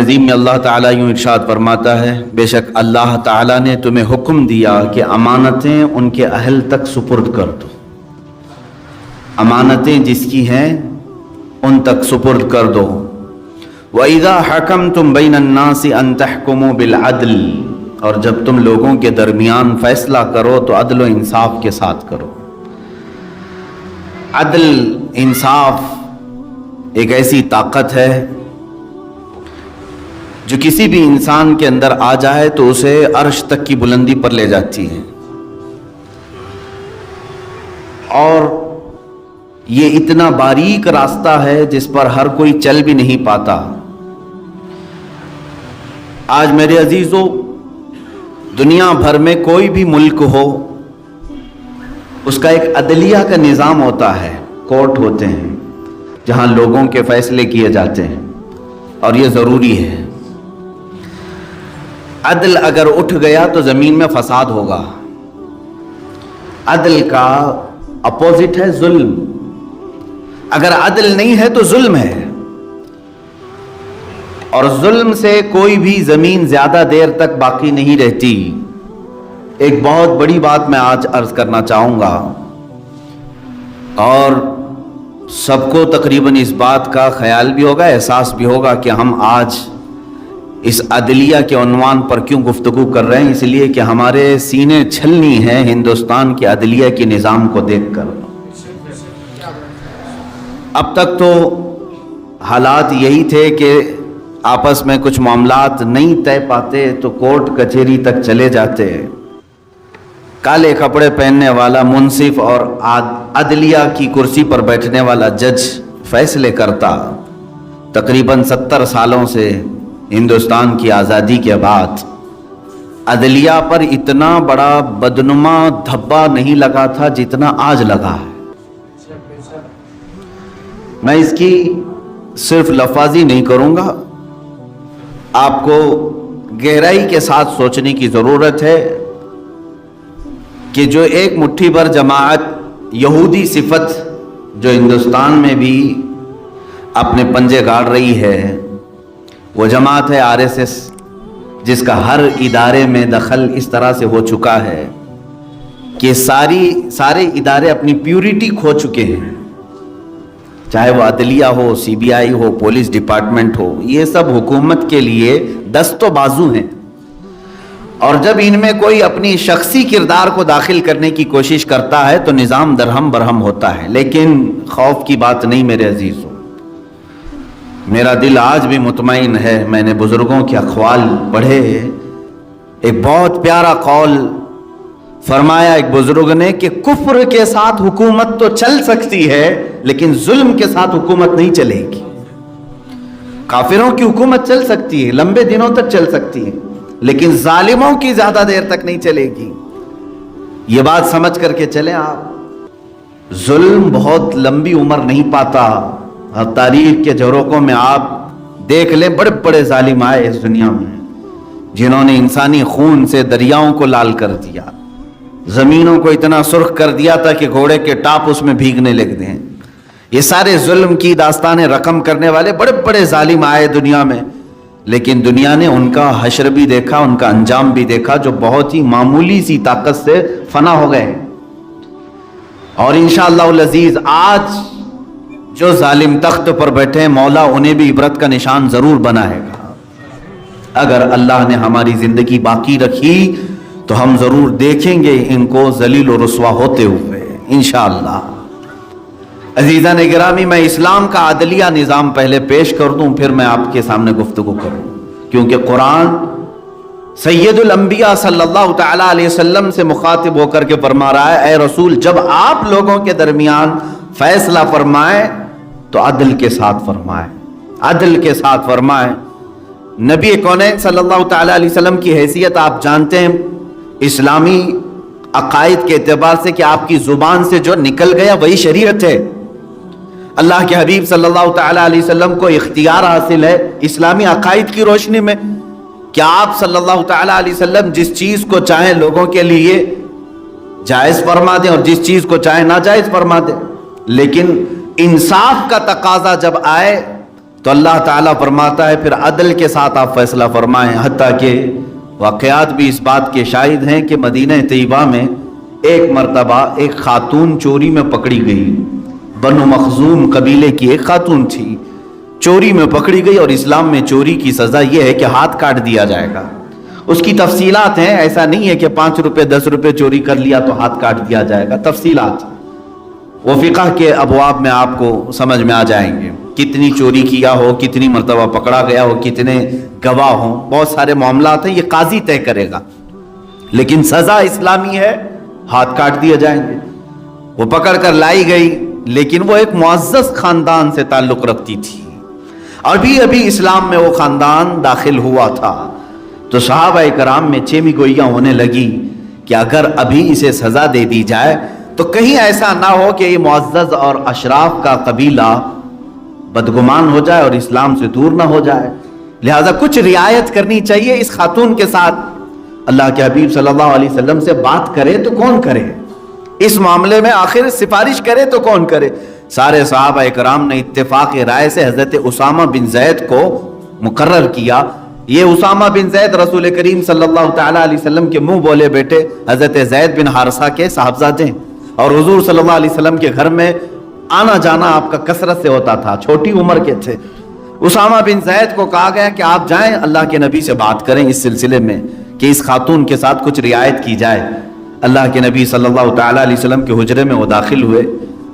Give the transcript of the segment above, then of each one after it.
عظیم میں اللہ تعالیٰ یوں ارشاد فرماتا ہے، بے شک اللہ تعالیٰ نے تمہیں حکم دیا کہ امانتیں ان کے اہل تک سپرد کر دو، امانتیں جس کی ہیں ان تک سپرد کر دو۔ وَإِذَا حَكَمْتُمْ بَيْنَ النَّاسِ أَن تَحْكُمُوا بِالْعَدْلِ، اور جب تم لوگوں کے درمیان فیصلہ کرو تو عدل و انصاف کے ساتھ کرو۔ عدل انصاف ایک ایسی طاقت ہے جو کسی بھی انسان کے اندر آ جائے تو اسے عرش تک کی بلندی پر لے جاتی ہے، اور یہ اتنا باریک راستہ ہے جس پر ہر کوئی چل بھی نہیں پاتا۔ آج میرے عزیزو، دنیا بھر میں کوئی بھی ملک ہو، اس کا ایک عدلیہ کا نظام ہوتا ہے، کورٹ ہوتے ہیں جہاں لوگوں کے فیصلے کیے جاتے ہیں، اور یہ ضروری ہے۔ عدل اگر اٹھ گیا تو زمین میں فساد ہوگا۔ عدل کا اپوزٹ ہے ظلم، اگر عدل نہیں ہے تو ظلم ہے، اور ظلم سے کوئی بھی زمین زیادہ دیر تک باقی نہیں رہتی۔ ایک بہت بڑی بات میں آج عرض کرنا چاہوں گا، اور سب کو تقریباً اس بات کا خیال بھی ہوگا، احساس بھی ہوگا کہ ہم آج اس عدلیہ کے عنوان پر کیوں گفتگو کر رہے ہیں، اس لیے کہ ہمارے سینے چھلنی ہیں ہندوستان کے عدلیہ کے نظام کو دیکھ کر۔ اب تک تو حالات یہی تھے کہ آپس میں کچھ معاملات نہیں طے پاتے تو کورٹ کچہری تک چلے جاتے، کالے کپڑے پہننے والا منصف اور عدلیہ کی کرسی پر بیٹھنے والا جج فیصلے کرتا۔ تقریباً 70 سالوں سے ہندوستان کی آزادی کے بعد عدلیہ پر اتنا بڑا بدنما دھبا نہیں لگا تھا جتنا آج لگا ہے۔ میں اس کی صرف لفاظی نہیں کروں گا، آپ کو گہرائی کے ساتھ سوچنے کی ضرورت ہے کہ جو ایک مٹھی بھر جماعت یہودی صفت جو ہندوستان میں بھی اپنے پنجے گاڑ رہی ہے، وہ جماعت ہے RSS، جس کا ہر ادارے میں دخل اس طرح سے ہو چکا ہے کہ سارے ادارے اپنی پیورٹی کھو چکے ہیں، چاہے وہ عدلیہ ہو، CBI ہو، پولیس ڈپارٹمنٹ ہو، یہ سب حکومت کے لیے دست و بازو ہیں، اور جب ان میں کوئی اپنی شخصی کردار کو داخل کرنے کی کوشش کرتا ہے تو نظام درہم برہم ہوتا ہے۔ لیکن خوف کی بات نہیں میرے عزیزوں، میرا دل آج بھی مطمئن ہے۔ میں نے بزرگوں کے اقوال پڑھے، ایک بہت پیارا قول فرمایا ایک بزرگ نے کہ کفر کے ساتھ حکومت تو چل سکتی ہے لیکن ظلم کے ساتھ حکومت نہیں چلے گی۔ کافروں کی حکومت چل سکتی ہے، لمبے دنوں تک چل سکتی ہے، لیکن ظالموں کی زیادہ دیر تک نہیں چلے گی۔ یہ بات سمجھ کر کے چلیں آپ۔ ظلم بہت لمبی عمر نہیں پاتا، تاریخ کے جھروکوں میں آپ دیکھ لیں، بڑے بڑے ظالم آئے اس دنیا میں جنہوں نے انسانی خون سے دریاؤں کو لال کر دیا، زمینوں کو اتنا سرخ کر دیا تھا کہ گھوڑے کے ٹاپ اس میں بھیگنے لگ گئے۔ یہ سارے ظلم کی داستانیں رقم کرنے والے بڑے بڑے ظالم آئے دنیا میں، لیکن دنیا نے ان کا حشر بھی دیکھا، ان کا انجام بھی دیکھا، جو بہت ہی معمولی سی طاقت سے فنا ہو گئے۔ اور انشاءاللہ العزیز آج جو ظالم تخت پر بیٹھے ہیں، مولا انہیں بھی عبرت کا نشان ضرور بنائے گا۔ اگر اللہ نے ہماری زندگی باقی رکھی تو ہم ضرور دیکھیں گے ان کو ذلیل و رسوا ہوتے ہوئے انشاءاللہ۔ عزیزان گرامی، میں اسلام کا عدلیہ نظام پہلے پیش کر دوں، پھر میں آپ کے سامنے گفتگو کروں، کیونکہ قرآن سید الانبیاء صلی اللہ تعالیٰ علیہ وسلم سے مخاطب ہو کر کے فرما رہا ہے، اے رسول، جب آپ لوگوں کے درمیان فیصلہ فرمائیں تو عدل کے ساتھ فرمائیں، عدل کے ساتھ فرمائیں۔ نبی کونین صلی اللہ تعالیٰ علیہ وسلم کی حیثیت آپ جانتے ہیں اسلامی عقائد کے اعتبار سے کہ آپ کی زبان سے جو نکل گیا وہی شریعت ہے۔ اللہ کے حبیب صلی اللہ تعالیٰ علیہ وسلم کو اختیار حاصل ہے اسلامی عقائد کی روشنی میں کہ آپ صلی اللہ تعالیٰ علیہ وسلم جس چیز کو چاہیں لوگوں کے لیے جائز فرما دیں اور جس چیز کو چاہیں ناجائز فرما دیں، لیکن انصاف کا تقاضا جب آئے تو اللہ تعالیٰ فرماتا ہے پھر عدل کے ساتھ آپ فیصلہ فرمائیں، حتیٰ کہ واقعات بھی اس بات کے شاہد ہیں کہ مدینہ طیبہ میں ایک مرتبہ ایک خاتون چوری میں پکڑی گئی. بنو مخزوم قبیلے کی ایک خاتون تھی، چوری میں پکڑی گئی، اور اسلام میں چوری کی سزا یہ ہے کہ ہاتھ کاٹ دیا جائے گا. اس کی تفصیلات ہیں، ایسا نہیں ہے کہ 5 روپے 10 روپے چوری کر لیا تو ہاتھ کاٹ دیا جائے گا. تفصیلات وہ فقہ کے ابواب میں آپ کو سمجھ میں آ جائیں گے، کتنی چوری کیا ہو، کتنی مرتبہ پکڑا گیا ہو، کتنے گواہ ہوں، بہت سارے معاملات ہیں، یہ قاضی طے کرے گا. لیکن سزا اسلامی ہے، ہاتھ کاٹ دیے جائیں گے. وہ پکڑ کر لائی گئی، لیکن وہ ایک معزز خاندان سے تعلق رکھتی تھی. ابھی اسلام میں وہ خاندان داخل ہوا تھا. تو صحابہ کرام میں چیمی گوئیاں ہونے لگی کہ اگر ابھی اسے سزا دے دی جائے تو کہیں ایسا نہ ہو کہ یہ معزز اور اشراف کا قبیلہ بدگمان ہو جائے اور اسلام سے دور نہ ہو جائے. لہذا کچھ رعایت کرنی چاہیے اس خاتون کے ساتھ. اللہ کے حبیب صلی اللہ علیہ وسلم سے بات کرے تو کون کرے، اس معاملے میں آخر سفارش کرے تو کون کرے. سارے صحابہ کرام نے اتفاق رائے سے حضرت اسامہ بن زید کو مقرر کیا. یہ اسامہ بن زید رسول کریم صلی اللہ تعالیٰ علیہ وسلم کے منہ بولے بیٹے حضرت زید بن حارثہ کے صاحبزادے ہیں، اور حضور صلی اللہ علیہ وسلم کے گھر میں آنا جانا آپ کا کثرت سے ہوتا تھا، چھوٹی عمر کے تھے. اسامہ بن زید کو کہا گیا کہ آپ جائیں اللہ کے نبی سے بات کریں اس سلسلے میں کہ اس خاتون کے ساتھ کچھ رعایت کی جائے. اللہ کے نبی صلی اللہ تعالیٰ علیہ وسلم کے حجرے میں وہ داخل ہوئے.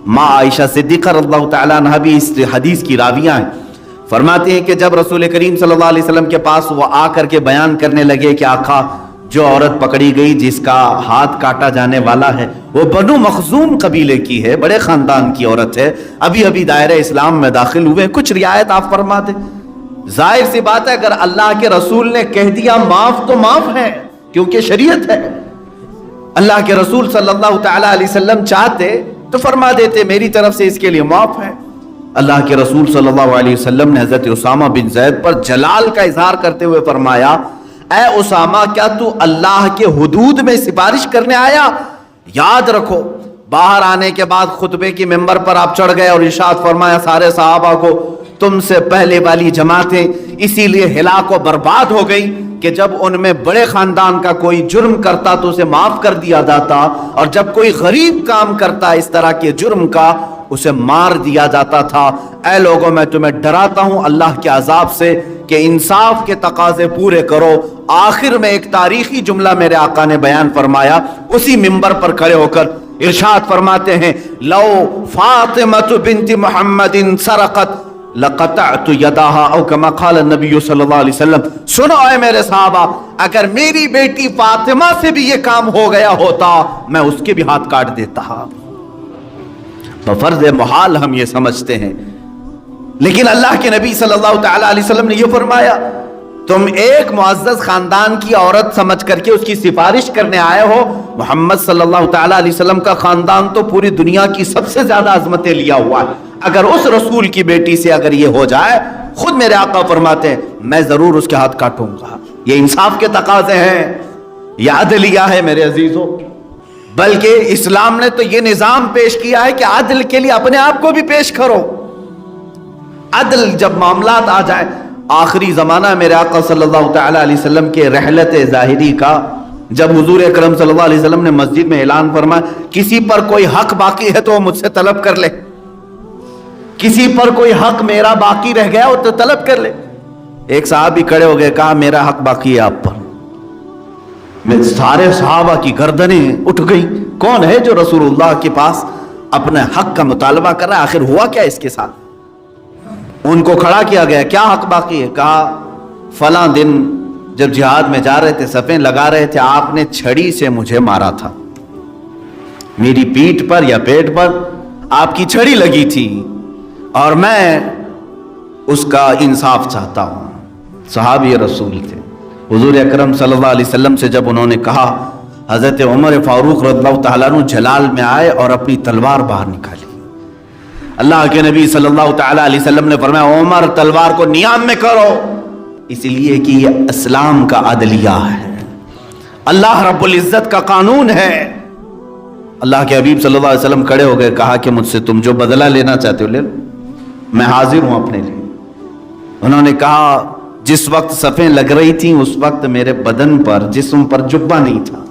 ماں عائشہ صدیقہ رضی اللہ تعالیٰ عنہ بھی اس حدیث کی راویہ ہیں. فرماتے ہیں کہ جب رسول کریم صلی اللہ علیہ وسلم کے پاس وہ آ کر کے بیان کرنے لگے کہ آقا جو عورت پکڑی گئی جس کا ہاتھ کاٹا جانے والا ہے وہ بنو مخزوم قبیلے کی ہے، بڑے خاندان کی عورت ہے، ابھی دائرہ اسلام میں داخل ہوئے، کچھ رعایت آپ فرما دیں. ظاہر سی بات ہے اگر اللہ کے رسول نے کہہ دیا معاف تو معاف ہے، کیونکہ شریعت ہے. اللہ کے رسول صلی اللہ تعالیٰ علیہ وسلم چاہتے تو فرما دیتے میری طرف سے اس کے لیے معاف ہے. اللہ کے رسول صلی اللہ علیہ وسلم نے حضرت اسامہ بن زید پر جلال کا اظہار کرتے ہوئے فرمایا اے اسامہ کیا تو اللہ کے حدود میں سفارش کرنے آیا؟ یاد رکھو باہر آنے کے بعد خطبے کی ممبر پر آپ چڑھ گئے اور ارشاد فرمایا سارے صحابہ کو تم سے پہلے والی جماعتیں اسی لیے ہلاک و برباد ہو گئی کہ جب ان میں بڑے خاندان کا کوئی جرم کرتا تو اسے معاف کر دیا جاتا، اور جب کوئی غریب کام کرتا اس طرح کے جرم کا اسے مار دیا جاتا تھا. اے لوگوں میں تمہیں ڈراتا ہوں اللہ کے عذاب سے کہ انصاف کے تقاضے پورے کرو. آخر میں ایک تاریخی جملہ میرے آقا نے بیان فرمایا اسی منبر پر کھڑے ہو کر ارشاد فرماتے ہیں لو فاطمہ بنت محمد سرقت لقطعت يدها او كما قال النبي صلی اللہ علیہ وسلم. سنو اے میرے صحابہ اگر میری بیٹی فاطمہ سے بھی یہ کام ہو گیا ہوتا میں اس کے بھی ہاتھ کاٹ دیتا. بفرض محال ہم یہ سمجھتے ہیں، لیکن اللہ کے نبی صلی اللہ تعالیٰ علیہ وسلم نے یہ فرمایا تم ایک معزز خاندان کی عورت سمجھ کر کے اس کی سفارش کرنے آئے ہو. محمد صلی اللہ تعالیٰ علیہ وسلم کا خاندان تو پوری دنیا کی سب سے زیادہ عظمتیں لیا ہوا ہے. اگر اس رسول کی بیٹی سے اگر یہ ہو جائے خود میرے آقا فرماتے ہیں میں ضرور اس کے ہاتھ کاٹوں گا. یہ انصاف کے تقاضے ہیں، یہ عدلیہ ہے میرے عزیزوں. بلکہ اسلام نے تو یہ نظام پیش کیا ہے کہ عدل کے لیے اپنے آپ کو بھی پیش کرو. عدل جب معاملات آ جائیں، آخری زمانہ میرے آقا صلی اللہ تعالیٰ علیہ وسلم کے رحلت ظاہری کا جب حضور اکرم صلی اللہ علیہ وسلم نے مسجد میں اعلان فرمایا کسی پر کوئی حق باقی ہے تو وہ مجھ سے طلب کر لے، کسی پر کوئی حق میرا باقی رہ گیا وہ تو طلب کر لے. ایک صحابی کھڑے ہو گئے کہا میرا حق باقی ہے آپ پر. میں سارے صحابہ کی گردنیں اٹھ گئی، کون ہے جو رسول اللہ کے پاس اپنے حق کا مطالبہ کر رہا ہے؟ آخر ہوا کیا اس کے ساتھ؟ ان کو کھڑا کیا گیا کیا حق باقی ہے؟ کہا فلاں دن جب جہاد میں جا رہے تھے صفیں لگا رہے تھے آپ نے چھڑی سے مجھے مارا تھا، میری پیٹھ پر یا پیٹ پر آپ کی چھڑی لگی تھی اور میں اس کا انصاف چاہتا ہوں. صحابی رسول تھے. حضور اکرم صلی اللہ علیہ وسلم سے جب انہوں نے کہا حضرت عمر فاروق رضی اللہ تعالیٰ عنہ جلال میں آئے اور اپنی تلوار باہر نکالی. اللہ کے نبی صلی اللہ تعالیٰ علیہ وسلم نے فرمایا عمر تلوار کو نیام میں کرو، اس لیے کہ یہ اسلام کا عدلیہ ہے، اللہ رب العزت کا قانون ہے. اللہ کے حبیب صلی اللہ علیہ وسلم کھڑے ہو گئے، کہا کہ مجھ سے تم جو بدلہ لینا چاہتے ہو لے لو، میں حاضر ہوں اپنے لیے. उन्होंने कहा जिस वक्त सफ़ें लग रही थी उस वक्त मेरे बदन पर, जिस्म पर जुब्बा नहीं था,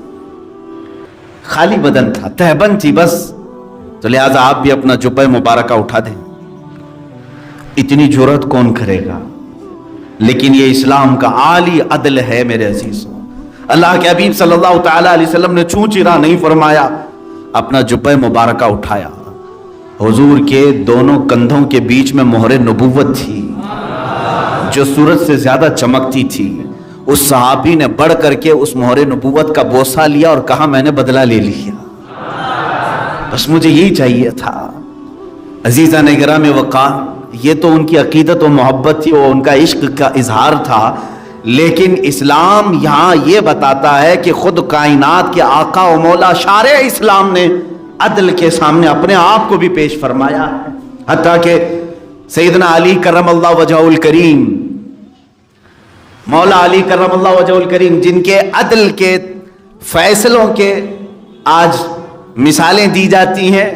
खाली बदन था, तहबंद थी बस, तो लिहाजा आप भी अपना जुब्बा मुबारका उठा दें। इतनी जुर्रत कौन करेगा? लेकिन ये इस्लाम का आली अदल है मेरे अजीजों। अल्लाह के हबीब सल्लल्लाहु तआला अलैहि वसल्लम ने छू चिरा नहीं फरमाया, अपना जुब्बा मुबारका उठाया। हुजूर के दोनों कंधों के बीच में मोहरे नबुव्वत थी जो सूरज से ज्यादा चमकती थी। उस सहाबी ने बढ़ करके उस मोहरे नबुव्वत का बोसा लिया और कहा मैंने बदला ले लिया, बस मुझे यही चाहिए था। अजीजा ने गिराम वक़ार, ये तो उनकी अकीदत और मोहब्बत थी, वो उनका इश्क का इजहार था। लेकिन इस्लाम यहाँ ये बताता है कि खुद कायनात के आका व मौला शारे इस्लाम ने अदल के सामने अपने आप को भी पेश फरमाया है। हत्ता कि सैयदना अली करमल्लाहु वजहुल करीम, मौला अली करमल्लाहु वजहुल करीम, जिनके अदल के फैसलों के आज मिसालें दी जाती हैं।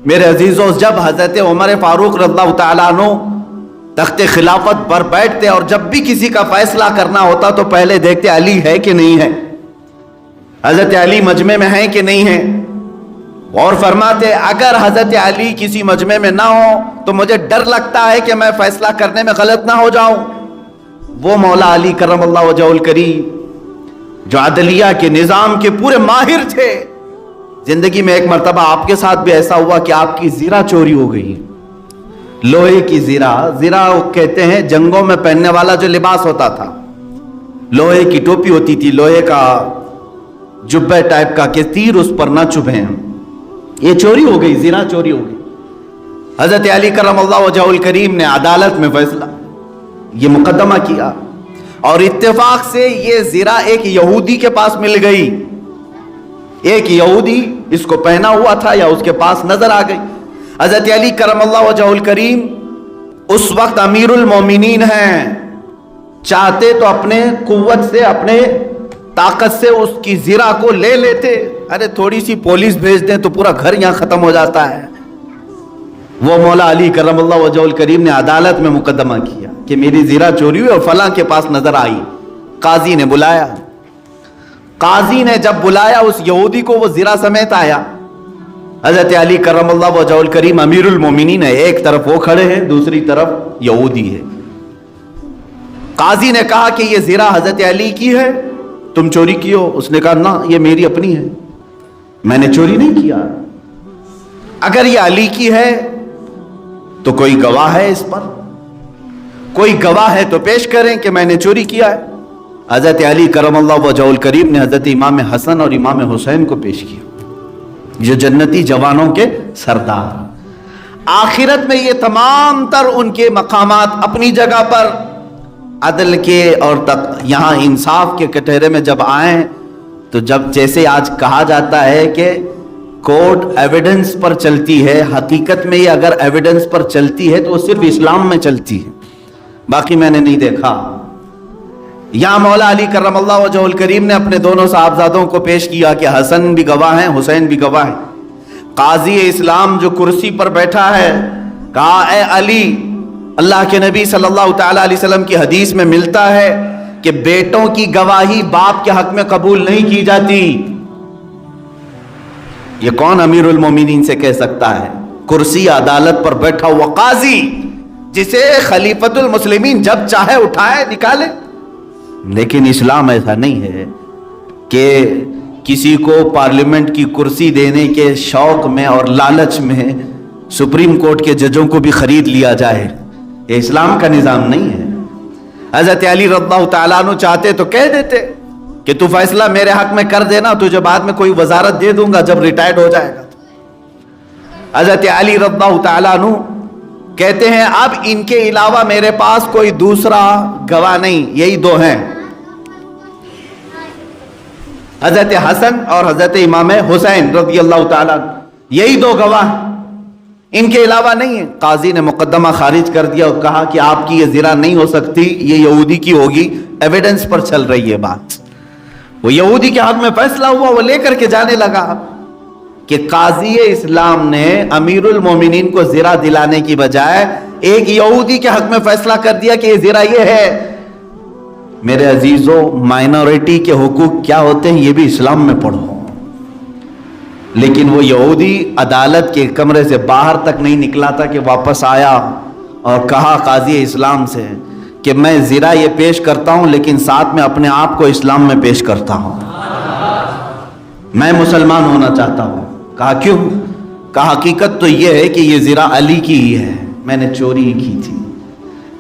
मेरे अजीजों, जब हजरत उमर फारूक रज़ियल्लाहु तआला अन्हु तख्ते खिलाफत पर बैठते और जब भी किसी का फैसला करना होता तो पहले देखते अली है कि नहीं है, हजरत अली मजमे में है कि नहीं है, और फरमाते अगर हजरत अली किसी मजमे में ना हो तो मुझे डर लगता है कि मैं फैसला करने में गलत ना हो जाऊं। वो मौला अली करमल्लाहु वजहुल करीम जो अदलिया के निजाम के पूरे माहिर थे। जिंदगी में एक मर्तबा आपके साथ भी ऐसा हुआ कि आपकी जीरा चोरी हो गई, लोहे की जीरा। जीरा कहते हैं जंगों में पहनने वाला जो लिबास होता था, लोहे की टोपी होती थी, लोहे का जुब्बे टाइप का कि तीर उस पर ना चुभे। ये चोरी हो गई, जीरा चोरी हो गई। हजरत अली करमल्लाहु वजहुल करीम ने अदालत में फैसला, ये मुकदमा किया और इत्तेफाक से ये जीरा एक यहूदी के पास मिल गई। एक यहूदी इसको पहना हुआ था या उसके पास नजर आ गई। हजरत अली करमल्लाहु वजहुल करीम उस वक्त अमीरुल मोमिनीन हैं, चाहते तो अपने कुव्वत से, अपने ताकत से उसकी जीरा को ले लेते। अरे थोड़ी सी पुलिस भेज दें तो पूरा घर यहां खत्म हो जाता है। वो मौला अली करमल्लाहु वजहुल करीम ने अदालत में मुकदमा किया कि मेरी जीरा चोरी हुई और फलां के पास नजर आई। काजी ने बुलाया, काजी ने जब बुलाया उस यहूदी को, वो जीरा समेत आया। हजरत अली करमल्लाहु वजहुल करीम अमीरुल मोमिनीन है, एक तरफ वो खड़े हैं, दूसरी तरफ यहूदी है। काजी ने कहा कि ये जीरा हजरत अली की है, तुम चोरी की हो? उसने कहा ना, ये मेरी अपनी है, मैंने चोरी नहीं किया। अगर ये अली की है तो कोई गवाह है इस पर, कोई गवाह है तो पेश करें कि मैंने चोरी किया है। हजरत अली करमल्लाहु वजहुल करीम ने हजरत इमाम हसन और इमाम हुसैन को पेश किया, जो जन्नती जवानों के सरदार। आखिरत में ये तमाम तर उनके मकामात अपनी जगह पर अदल के और तक यहाँ इंसाफ के कटहरे में जब आए तो जब जैसे आज कहा जाता है कि कोर्ट एविडेंस पर चलती है, हकीकत में ये अगर एविडेंस पर चलती है तो वो सिर्फ इस्लाम में चलती है, बाकी मैंने नहीं देखा। यहां मौला अली करमल्लाहु वजहुल करीम ने अपने दोनों साहबजादों को पेश किया कि हसन भी गवाह हैं, हुसैन भी गवाह हैं। काजी इस्लाम जो कुर्सी पर बैठा है कहा, ए अली, अल्लाह के नबी सल्लल्लाहु तआला अलैहि वसल्लम की हदीस में मिलता है कि बेटों की गवाही बाप के हक में कबूल नहीं की जाती। ये कौन अमीरुल मोमिनीन से कह सकता है? कुर्सी अदालत पर बैठा हुआ काजी, जिसे खलीफतुल मुस्लिमीन जब चाहे उठाए निकाले। लेकिन इस्लाम ऐसा नहीं है कि किसी को पार्लियामेंट की कुर्सी देने के शौक में और लालच में सुप्रीम कोर्ट के जजों को भी खरीद लिया जाए। ये इस्लाम का निजाम नहीं है। हजरत अली रज़ियल्लाहु तआला अन्हु चाहते तो कह देते कि तू फैसला मेरे हक में कर देना, तुझे बाद में कोई वजारत दे दूंगा जब रिटायर्ड हो जाएगा। हजरत अली रज़ियल्लाहु तआला अन्हु कहते हैं अब इनके अलावा मेरे पास कोई दूसरा गवाह नहीं, यही दो हैं, हजरत हसन और हजरत इमाम हुसैन रज़ियल्लाहु ताला, यही दो गवाह, इनके अलावा नहीं है। काजी ने मुकदमा खारिज कर दिया और कहा कि आपकी ये ज़िरा नहीं हो सकती, ये यहूदी की होगी, एविडेंस पर चल रही है बात। वो यहूदी के हक में फैसला हुआ, वो लेकर के जाने लगा। کہ قاضی اسلام نے امیر المومنین کو زرا دلانے کی بجائے ایک یہودی کے حق میں فیصلہ کر دیا کہ یہ زرا یہ ہے. میرے عزیزوں، مائنورٹی کے حقوق کیا ہوتے ہیں یہ بھی اسلام میں پڑھو. لیکن وہ یہودی عدالت کے کمرے سے باہر تک نہیں نکلا تھا کہ واپس آیا اور کہا قاضی اسلام سے کہ میں زرا یہ پیش کرتا ہوں لیکن ساتھ میں اپنے آپ کو اسلام میں پیش کرتا ہوں، میں مسلمان ہونا چاہتا ہوں. کہا کیوں؟ کہا حقیقت تو یہ ہے کہ یہ زرا علی کی ہی ہے، میں نے چوری کی تھی،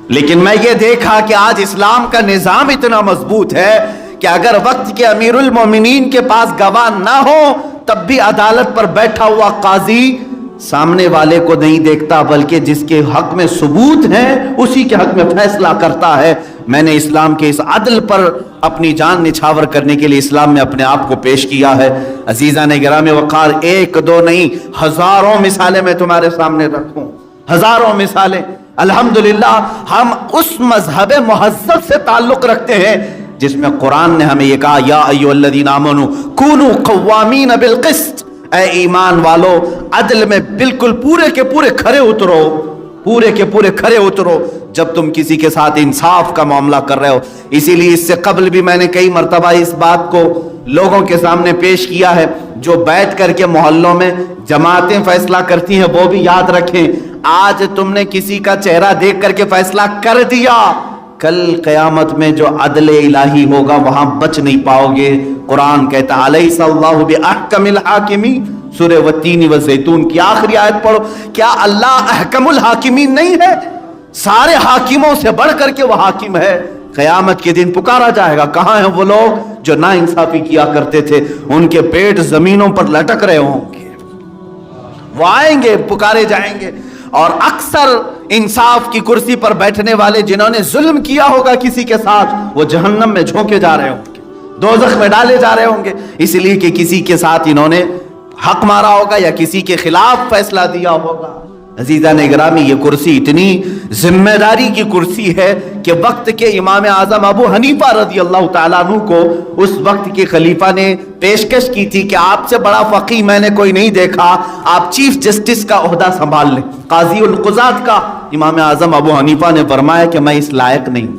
لیکن میں یہ دیکھا کہ آج اسلام کا نظام اتنا مضبوط ہے کہ اگر وقت کے امیر المومنین کے پاس گواہ نہ ہو تب بھی عدالت پر بیٹھا ہوا قاضی سامنے والے کو نہیں دیکھتا بلکہ جس کے حق میں ثبوت ہے اسی کے حق میں فیصلہ کرتا ہے. میں نے اسلام کے اس عدل پر اپنی جان نچھاور کرنے کے لیے اسلام میں اپنے آپ کو پیش کیا ہے. عزیزان گرامی وقار، ایک دو نہیں ہزاروں مثالیں میں تمہارے سامنے رکھوں، ہزاروں مثالیں. الحمدللہ ہم اس مذہب مہذب سے تعلق رکھتے ہیں جس میں قرآن نے ہمیں یہ کہا یا ایھا الذین آمنوا کونوا قوامین بالقسط، اے ایمان والو عدل میں بالکل پورے کے پورے کھرے اترو، پورے کے پورے کھرے اترو جب تم کسی کے ساتھ انصاف کا معاملہ کر رہے ہو. اسی لیے اس سے قبل بھی میں نے کئی مرتبہ اس بات کو لوگوں کے سامنے پیش کیا ہے. جو بیٹھ کر کے محلوں میں جماعتیں فیصلہ کرتی ہیں وہ بھی یاد رکھیں، آج تم نے کسی کا چہرہ دیکھ کر کے فیصلہ کر دیا، کل قیامت میں جو عدل الہی ہوگا وہاں بچ نہیں پاؤ گے. قرآن کہتا ہے الیس اللہ باحکم الحاکمین، سورہ والتین والزیتون کی آخری آیت پڑھو. کیا اللہ احکم الحاکمین نہیں ہے؟ سارے حاکموں سے بڑھ کر کے وہ حاکم ہے. قیامت کے دن پکارا جائے گا، کہاں ہیں وہ لوگ جو نا انصافی کیا کرتے تھے؟ ان کے پیٹ زمینوں پر لٹک رہے ہوں گے، وہ آئیں گے، پکارے جائیں گے. اور اکثر انصاف کی کرسی پر بیٹھنے والے جنہوں نے ظلم کیا ہوگا کسی کے ساتھ وہ جہنم میں جھونکے جا رہے ہوں گے، دوزخ میں ڈالے جا رہے ہوں گے، اس لیے کہ کسی کے ساتھ انہوں نے حق مارا ہوگا یا کسی کے خلاف فیصلہ دیا ہوگا. عزیزان گرامی، یہ کرسی اتنی ذمہ داری کی کرسی ہے کہ وقت کے امام اعظم ابو حنیفہ رضی اللہ تعالیٰ عنہ کو اس وقت کے خلیفہ نے پیشکش کی تھی کہ آپ سے بڑا فقیہ میں نے کوئی نہیں دیکھا، آپ چیف جسٹس کا عہدہ سنبھال لیں، قاضی القضات کا. امام اعظم ابو حنیفہ نے فرمایا کہ میں اس لائق نہیں،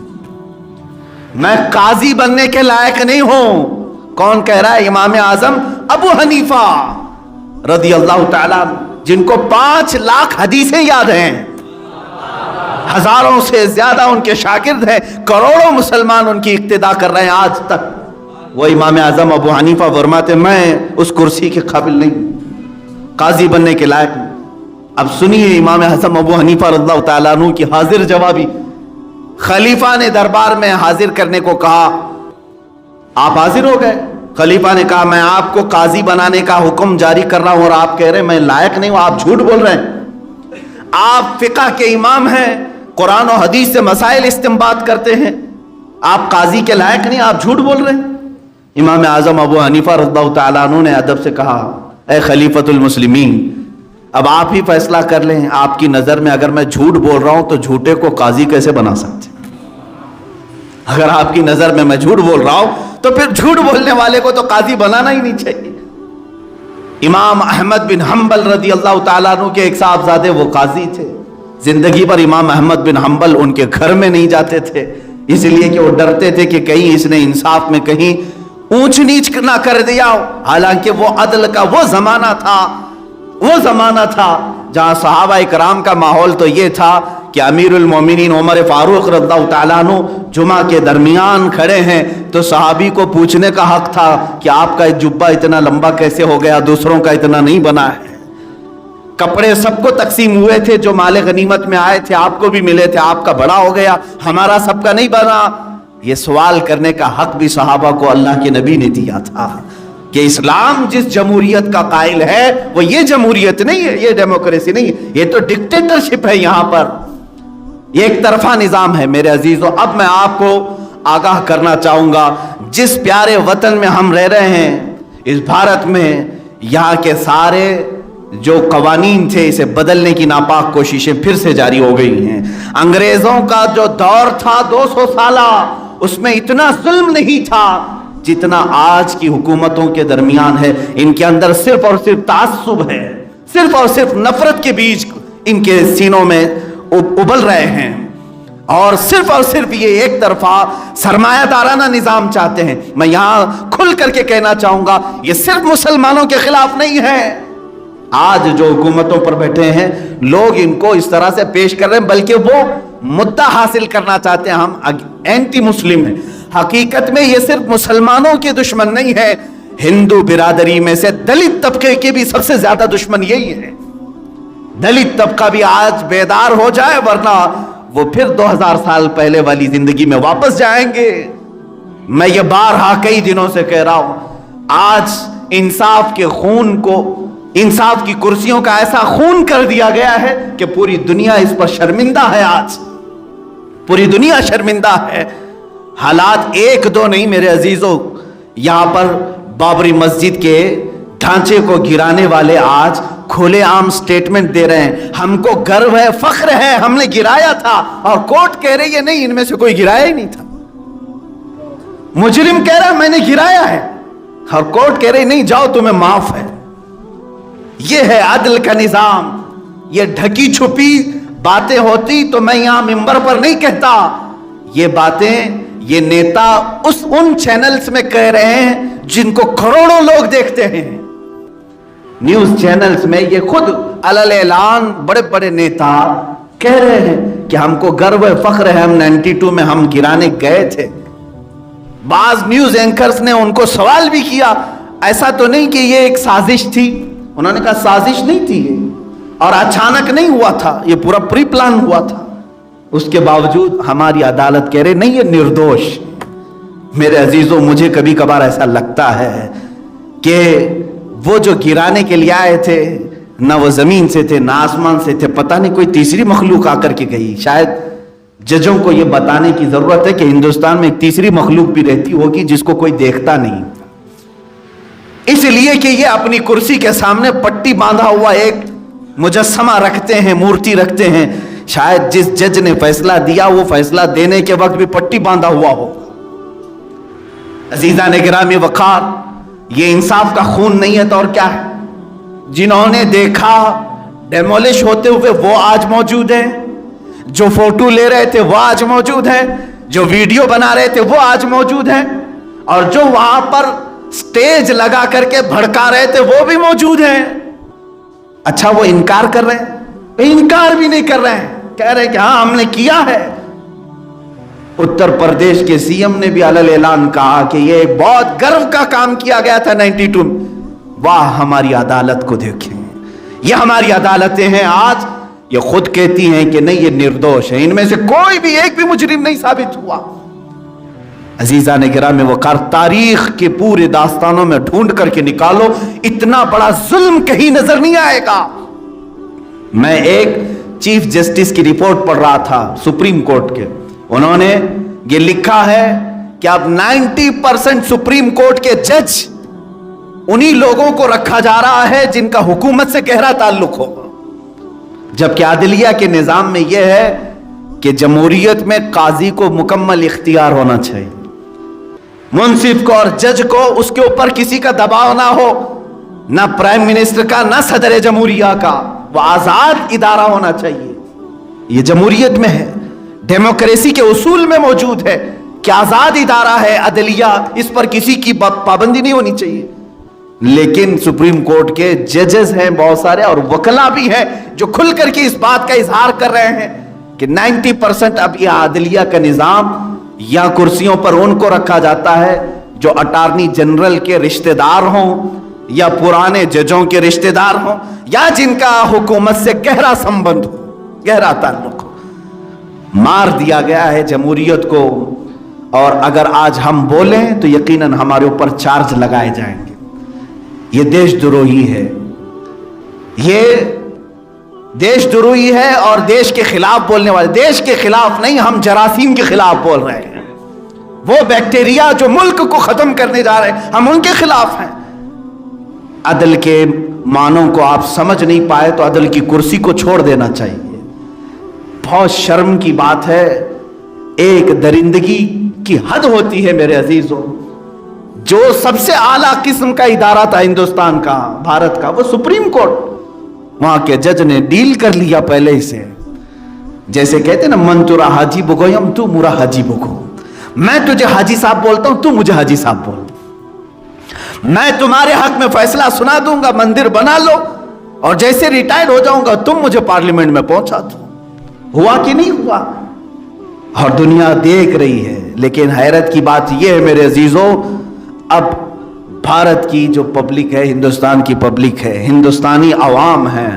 میں قاضی بننے کے لائق نہیں ہوں. کون کہہ رہا ہے؟ امام اعظم ابو حنیفہ رضی اللہ تعالیٰ جن کو 5 لاکھ حدیثیں یاد ہیں، ہزاروں سے زیادہ ان کے شاگرد ہیں، کروڑوں مسلمان ان کی اقتدا کر رہے ہیں آج تک. وہ امام اعظم ابو حنیفہ فرماتے میں اس کرسی کے قابل نہیں، قاضی بننے کے لائق نہیں. اب سنیے امام اعظم ابو حنیفہ رضی اللہ تعالیٰ عنہ کی حاضر جوابی. خلیفہ نے دربار میں حاضر کرنے کو کہا، آپ حاضر ہو گئے. خلیفہ نے کہا میں آپ کو قاضی بنانے کا حکم جاری کر رہا ہوں اور آپ کہہ رہے ہیں میں لائق نہیں ہوں، آپ جھوٹ بول رہے ہیں. آپ فقہ کے امام ہیں، قرآن و حدیث سے مسائل استنباط کرتے ہیں، آپ قاضی کے لائق نہیں، آپ جھوٹ بول رہے ہیں. امام اعظم ابو حنیفہ رضی اللہ تعالیٰ عنہ نے ادب سے کہا اے خلیفۃ المسلمین، اب آپ ہی فیصلہ کر لیں، آپ کی نظر میں اگر میں جھوٹ بول رہا ہوں تو جھوٹے کو قاضی کیسے بنا سکتے؟ اگر آپ کی نظر میں میں جھوٹ بول رہا ہوں تو پھر جھوٹ بولنے والے کو تو قاضی بنانا ہی نہیں چاہیے. امام احمد بن حنبل رضی اللہ تعالیٰ عنہ کے ایک صاحبزادے وہ قاضی تھے. زندگی پر امام احمد بن حنبل ان کے گھر میں نہیں جاتے تھے، اس لیے کہ وہ ڈرتے تھے کہ کہیں اس نے انصاف میں کہیں اونچ نیچ نہ کر دیا ہو. حالانکہ وہ عدل کا وہ زمانہ تھا جہاں صحابہ کرام کا ماحول تو یہ تھا کہ امیر المومنین عمر فاروق رضی اللہ تعالیٰ عنہ جمعہ کے درمیان کھڑے ہیں تو صحابی کو پوچھنے کا حق تھا کہ آپ کا جبہ اتنا لمبا کیسے ہو گیا، دوسروں کا اتنا نہیں بنا ہے. کپڑے سب کو تقسیم ہوئے تھے، جو مال غنیمت میں آئے تھے آپ کو بھی ملے تھے، آپ کا بڑا ہو گیا، ہمارا سب کا نہیں بنا. یہ سوال کرنے کا حق بھی صحابہ کو اللہ کے نبی نے دیا تھا کہ اسلام جس جمہوریت کا قائل ہے وہ یہ جمہوریت نہیں ہے، یہ ڈیموکریسی نہیں ہے، یہ تو ڈکٹیٹرشپ ہے. یہاں پر یہ ایک طرفہ نظام ہے. میرے عزیزو، اب میں آپ کو آگاہ کرنا چاہوں گا، جس پیارے وطن میں ہم رہ رہے ہیں اس بھارت میں، یہاں کے سارے جو قوانین تھے اسے بدلنے کی ناپاک کوششیں پھر سے جاری ہو گئی ہیں. انگریزوں کا جو دور تھا 200 سالہ، اس میں اتنا ظلم نہیں تھا जितना आज की हुकूमतों के दरमियान है। इनके अंदर सिर्फ और सिर्फ तासुब है, सिर्फ और सिर्फ नफरत के बीज इनके सीनों में उबल रहे हैं, और सिर्फ ये एक तरफा सरमायादाराना निजाम चाहते हैं। मैं यहां खुल करके कहना चाहूंगा, ये सिर्फ मुसलमानों के खिलाफ नहीं है। आज जो हुकूमतों पर बैठे हैं लोग इनको इस तरह से पेश कर रहे हैं, बल्कि वो मुद्दा हासिल करना चाहते हैं हम एंटी मुस्लिम हैं। हकीकत में ये सिर्फ मुसलमानों के दुश्मन नहीं है, हिंदू बिरादरी में से दलित तबके के भी सबसे ज्यादा दुश्मन यही है। दलित तबका भी आज बेदार हो जाए, वरना वो फिर 2000 साल पहले वाली जिंदगी में वापस जाएंगे। मैं ये बारहा कई दिनों से कह रहा हूं, आज इंसाफ के खून को, इंसाफ की कुर्सियों का ऐसा खून कर दिया गया है कि पूरी दुनिया इस पर शर्मिंदा है। आज पूरी दुनिया शर्मिंदा है। हालात एक दो नहीं मेरे अजीजों, यहां पर बाबरी मस्जिद के ढांचे को गिराने वाले आज खुलेआम स्टेटमेंट दे रहे हैं, हमको गर्व है, फख्र है, हमने गिराया था। और कोर्ट कह रही है नहीं, इनमें से कोई गिराया ही नहीं था। मुजरिम कह रहा है मैंने गिराया है, और कोर्ट कह रही नहीं, जाओ तुम्हें माफ है। यह है अदल का निजाम। ये ढकी छुपी बातें होती तो मैं यहां मिंबर पर नहीं कहता। ये बातें ये नेता उन चैनल्स में कह रहे हैं जिनको करोड़ों लोग देखते हैं। न्यूज चैनल्स में ये खुद अलल ऐलान बड़े बड़े नेता कह रहे हैं कि हमको गर्व है, फख्र है, हम 92 में हम गिराने गए थे। बाज न्यूज एंकर्स ने उनको सवाल भी किया, ऐसा तो नहीं कि ये एक साजिश थी? उन्होंने कहा साजिश नहीं थी ये, और अचानक नहीं हुआ था, ये पूरा प्री प्लान हुआ था। उसके बावजूद हमारी अदालत कह रहे नहीं, ये निर्दोष। मेरे अजीजों, मुझे कभी कभार ऐसा लगता है कि वो जो गिराने के लिए आए थे, ना वो जमीन से थे ना आसमान से थे, पता नहीं कोई तीसरी मखलूक आकर के गई। शायद जजों को ये बताने की जरूरत है कि हिंदुस्तान में एक तीसरी मखलूक भी रहती होगी जिसको कोई देखता नहीं, इसलिए कि ये अपनी कुर्सी के सामने पट्टी बांधा हुआ एक मुजस्समा रखते हैं, मूर्ति रखते हैं। शायद जिस जज ने फैसला दिया वो फैसला देने के वक्त भी पट्टी बांधा हुआ हो। अजीजा ने गिरामी वकार, ये इंसाफ का खून नहीं है तो और क्या है? जिन्होंने देखा डेमोलिश होते हुए वो आज मौजूद है, जो फोटो ले रहे थे वो आज मौजूद है, जो वीडियो बना रहे थे वो आज मौजूद है, और जो वहां पर स्टेज लगा करके भड़का रहे थे वो भी मौजूद है। अच्छा, वो इनकार कर रहे हैं? इनकार भी नहीं कर रहे हैं, कह रहे हैं कि हाँ हमने किया है। उत्तर प्रदेश के सीएम ने भी अलल ऐलान कहा कि ये एक बहुत गर्व का काम किया गया था 92 में। वाह, हमारी अदालत को देखें, ये हमारी अदालतें हैं आज, ये खुद कहती हैं कि नहीं ये निर्दोष है, इनमें से कोई भी एक भी मुजरिम नहीं साबित हुआ। अजीजा ने गिरामी वकार, तारीख के पूरे दास्तानों में ढूंढ करके निकालो, इतना बड़ा जुल्म कहीं नजर नहीं आएगा। मैं एक चीफ जस्टिस की रिपोर्ट पढ़ रहा था सुप्रीम कोर्ट के, उन्होंने ये लिखा है कि अब 90% सुप्रीम कोर्ट के जज उन्हीं लोगों को रखा जा रहा है जिनका हुकूमत से गहरा ताल्लुक हो, जबकि आदिलिया के निजाम में यह है कि जमहूरियत में काजी को मुकम्मल इख्तियार होना चाहिए, मुंसिफ को और जज को उसके ऊपर किसी का दबाव ना हो, ना प्राइम मिनिस्टर का ना सदर जमहूरिया का, वो आजाद इदारा होना चाहिए। ये जमहूरियत में है, डेमोक्रेसी के उसूल में मौजूद है कि आजाद इदारा है अदलिया, इस पर किसी की पाबंदी नहीं होनी चाहिए। लेकिन सुप्रीम कोर्ट के जजेस हैं बहुत सारे और वकला भी हैं जो खुल करके इस बात का इजहार कर रहे हैं कि 90% अब यह अदलिया का निजाम या कुर्सियों पर उनको रखा जाता है जो अटॉर्नी जनरल के रिश्तेदार हों या पुराने जजों के रिश्तेदार हों या जिनका हुकूमत से गहरा संबंध हो, गहरा ताल्लुक हो। मार दिया गया है जमहूरियत को, और अगर आज हम बोलें तो यकीनन हमारे ऊपर चार्ज लगाए जाएंगे। ये देशद्रोही है, ये देशद्रोही है और देश के खिलाफ बोलने वाले, देश के खिलाफ नहीं, हम जरासीम के खिलाफ बोल रहे हैं। वो बैक्टीरिया जो मुल्क को खत्म करने जा रहे हैं, हम उनके खिलाफ हैं। अदल के मानों को आप समझ नहीं पाए तो अदल की कुर्सी को छोड़ देना चाहिए। बहुत शर्म की बात है, एक दरिंदगी की हद होती है मेरे अजीजों। जो सबसे आला किस्म का इदारा था हिंदुस्तान का, भारत का, वो सुप्रीम कोर्ट, वहां के जज ने डील कर लिया पहले ही से। जैसे कहते ना, मन तुरा हाजी बुगोयम, तू मुरा हाजी बुगो, मैं तुझे हाजी साहब बोलता हूं, तू मुझे हाजी साहब बोल। मैं तुम्हारे हक में फैसला सुना दूंगा, मंदिर बना लो, और जैसे रिटायर्ड हो जाऊंगा तुम मुझे पार्लियामेंट में पहुंचा दो। हुआ कि नहीं हुआ? और दुनिया देख रही है। लेकिन हैरत की बात यह है मेरे अजीजों, अब भारत की जो पब्लिक है, हिंदुस्तान की पब्लिक है, हिंदुस्तानी अवाम है,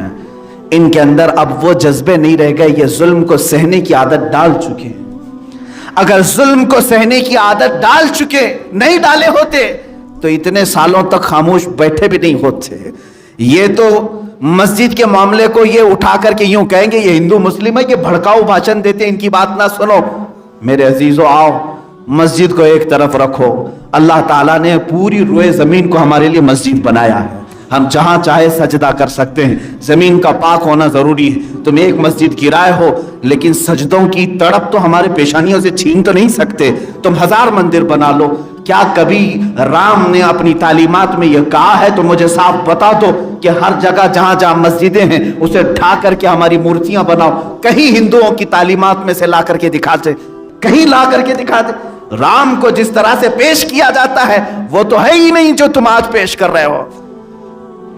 इनके अंदर अब वो जज्बे नहीं रह गए। ये जुल्म को सहने की आदत डाल चुके हैं। अगर जुल्म को सहने की आदत डाल चुके, नहीं डाले होते तो इतने सालों तक खामोश बैठे भी नहीं होते। ये तो मस्जिद के मामले को ये उठा करके यूं कहेंगे ये हिंदू मुस्लिम है, ये भड़काऊ भाषण देते, इनकी बात ना सुनो। मेरे अजीजों, आओ मस्जिद को एक तरफ रखो। अल्लाह ताला ने पूरी रोए जमीन को हमारे लिए मस्जिद बनाया है। हम जहां चाहे सजदा कर सकते हैं। जमीन का पाक होना जरूरी है। तुम एक मस्जिद किराए हो, लेकिन सजदों की तड़प तो हमारे पेशानियों से छीन तो नहीं सकते। तुम 1000 मंदिर बना लो, क्या कभी राम ने अपनी तालीमात में यह कहा है? तो मुझे साफ बता दो कि हर जगह जहां जहां मस्जिदें हैं उसे ढा करके हमारी मूर्तियां बनाओ। कहीं हिंदुओं की तालीमात में से ला करके दिखाते, कहीं ला करके दिखाते। राम को जिस तरह से पेश किया जाता है वो तो है ही नहीं जो तुम आज पेश कर रहे हो।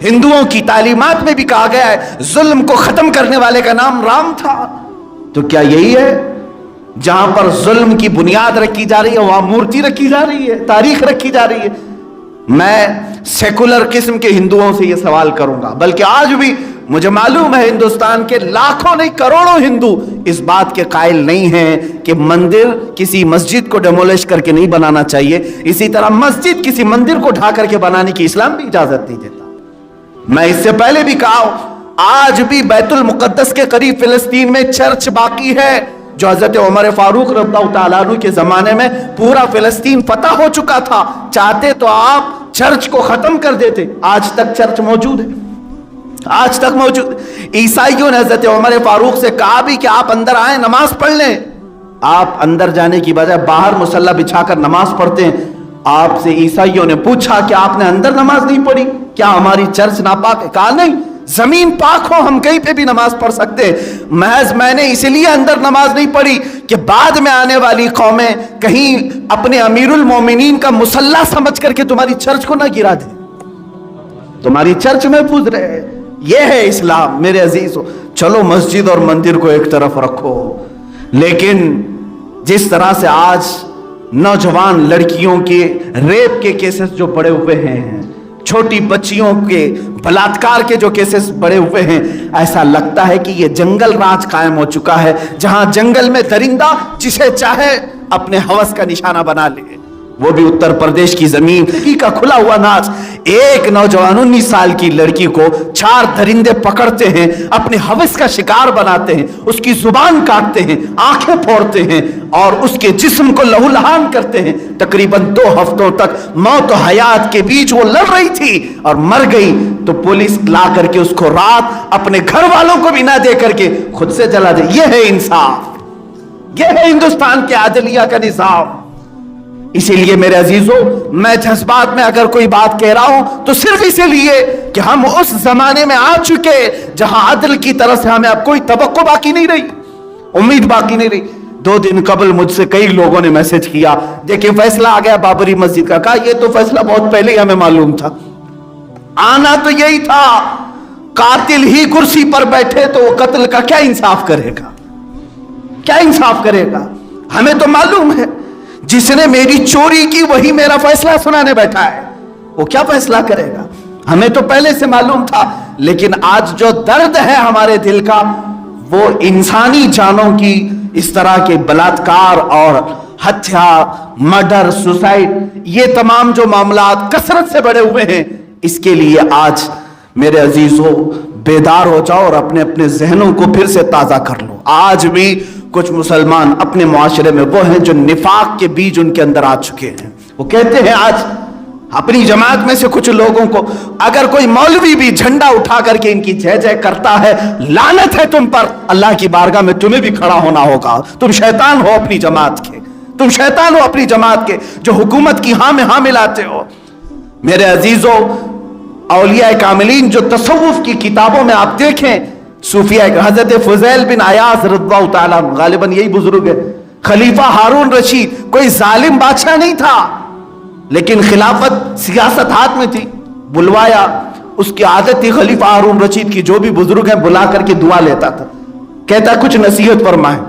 हिंदुओं की तालीमात में भी कहा गया है जुल्म को खत्म करने वाले का नाम राम था। तो क्या यही है? जहां पर जुल्म की बुनियाद रखी जा रही है वहां मूर्ति रखी जा रही है, तारीख रखी जा रही है। मैं सेकुलर किस्म के हिंदुओं से यह सवाल करूंगा, बल्कि आज भी मुझे मालूम है हिंदुस्तान के लाखों नहीं करोड़ों हिंदू इस बात के कायल नहीं हैं कि मंदिर किसी मस्जिद को डेमोलिश करके नहीं बनाना चाहिए। इसी तरह मस्जिद किसी मंदिर को ढा करके बनाने की इस्लाम भी इजाजत नहीं देता। मैं इससे पहले भी कहा, आज भी बैतुल मुकद्दस के करीब फिलिस्तीन में चर्च बाकी है जो हजरत उमर फारूक रज़ियल्लाहु ताला अन्हु के जमाने में पूरा फिलिस्तीन फतह हो चुका था। चाहते तो आप चर्च को खत्म कर देते। आज तक चर्च मौजूद है, आज तक मौजूद। ईसाइयों ने हजरत उमर फारूक से कहा भी कि आप अंदर आए, नमाज पढ़ लें। आप अंदर जाने की बजाय बाहर मुसल्ला बिछाकर नमाज पढ़ते हैं। आपसे ईसाइयों ने पूछा कि आपने अंदर नमाज नहीं पढ़ी, क्या हमारी चर्च नापाक है? कहा नहीं, जमीन पाक हो, हम कहीं पे भी नमाज पढ़ सकते हैं। महज मैंने इसलिए अंदर नमाज नहीं पढ़ी कि बाद में आने वाली कौमें कहीं अपने अमीरुल मोमिनीन का मुसल्ला समझ करके तुम्हारी चर्च को ना गिरा दे। तुम्हारी चर्च में पूछ रहे हैं। यह है इस्लाम। मेरे अजीजों, चलो मस्जिद और मंदिर को एक तरफ रखो, लेकिन जिस तरह से आज नौजवान लड़कियों के रेप के केसेस जो बढ़े हुए हैं, छोटी बच्चियों के बलात्कार के जो केसेस बढ़े हुए हैं, ऐसा लगता है कि यह जंगल राज कायम हो चुका है, जहां जंगल में दरिंदा जिसे चाहे अपने हवस का निशाना बना ले। वो भी उत्तर प्रदेश की जमीन का खुला हुआ नाच। एक नौजवान 19 साल की लड़की को 4 दरिंदे पकड़ते हैं, अपने हवस का शिकार बनाते हैं, उसकी जुबान काटते हैं, आंखें फोड़ते हैं और उसके जिस्म को लहूलुहान करते हैं। तकरीबन 2 हफ्तों तक मौत और हयात के बीच वो लड़ रही थी और मर गई, तो पुलिस ला करके उसको रात अपने घर वालों को भी ना दे करके खुद से जला दे। ये है इंसाफ, ये है हिंदुस्तान के आदलिया का निजाम। इसीलिए मेरे अजीजों, मैं जज्बात में अगर कोई बात कह रहा हूं तो सिर्फ इसीलिए कि हम उस जमाने में आ चुके जहां अदल की तरफ से हमें अब कोई तवक्को बाकी नहीं रही, उम्मीद बाकी नहीं रही। 2 दिन कबल मुझसे कई लोगों ने मैसेज किया, देखिए फैसला आ गया बाबरी मस्जिद का। कहा ये तो फैसला बहुत पहले ही हमें मालूम था, आना तो यही था। कातिल ही कुर्सी पर बैठे तो वो कत्ल का क्या इंसाफ करेगा, क्या इंसाफ करेगा? हमें तो मालूम है जिसने मेरी चोरी की वही मेरा फैसला सुनाने बैठा है, वो क्या फैसला करेगा? हमें तो पहले से मालूम था। लेकिन आज जो दर्द है हमारे दिल का, वो इंसानी जानों की इस तरह के बलात्कार और हत्या, मर्डर, सुसाइड, ये तमाम जो मामलात कसरत से बढ़े हुए हैं, इसके लिए आज मेरे अजीजों बेदार हो जाओ और अपने अपने जहनों को फिर से ताजा कर लो। आज भी कुछ मुसलमान अपने मुआशरे में वो हैं जो निफाक के बीज उनके अंदर आ चुके हैं। वो कहते हैं आज अपनी जमात में से कुछ लोगों को, अगर कोई मौलवी भी झंडा उठा करके इनकी जय जय करता है, लानत है तुम पर, अल्लाह की बारगाह में तुम्हें भी खड़ा होना होगा। तुम शैतान हो अपनी जमात के, तुम शैतान हो अपनी जमात के जो हुकूमत की हाँ में हाँ मिलाते हो। मेरे अजीजों, औलिया कामिलीन जो तसव्वुफ की किताबों में आप देखें, सूफिया हजरत फुजैल बिन अयाज रज़ियल्लाहु ताला अन्हु, गालिबन यही बुजुर्ग है, खलीफा हारून रशीद कोई जालिम बादशाह नहीं था, लेकिन खिलाफत सियासत हाथ में थी। बुलवाया, उसकी आदत थी खलीफा हारून रशीद की, जो भी बुजुर्ग हैं बुला करके दुआ लेता था, कहता कुछ नसीहत फरमाए,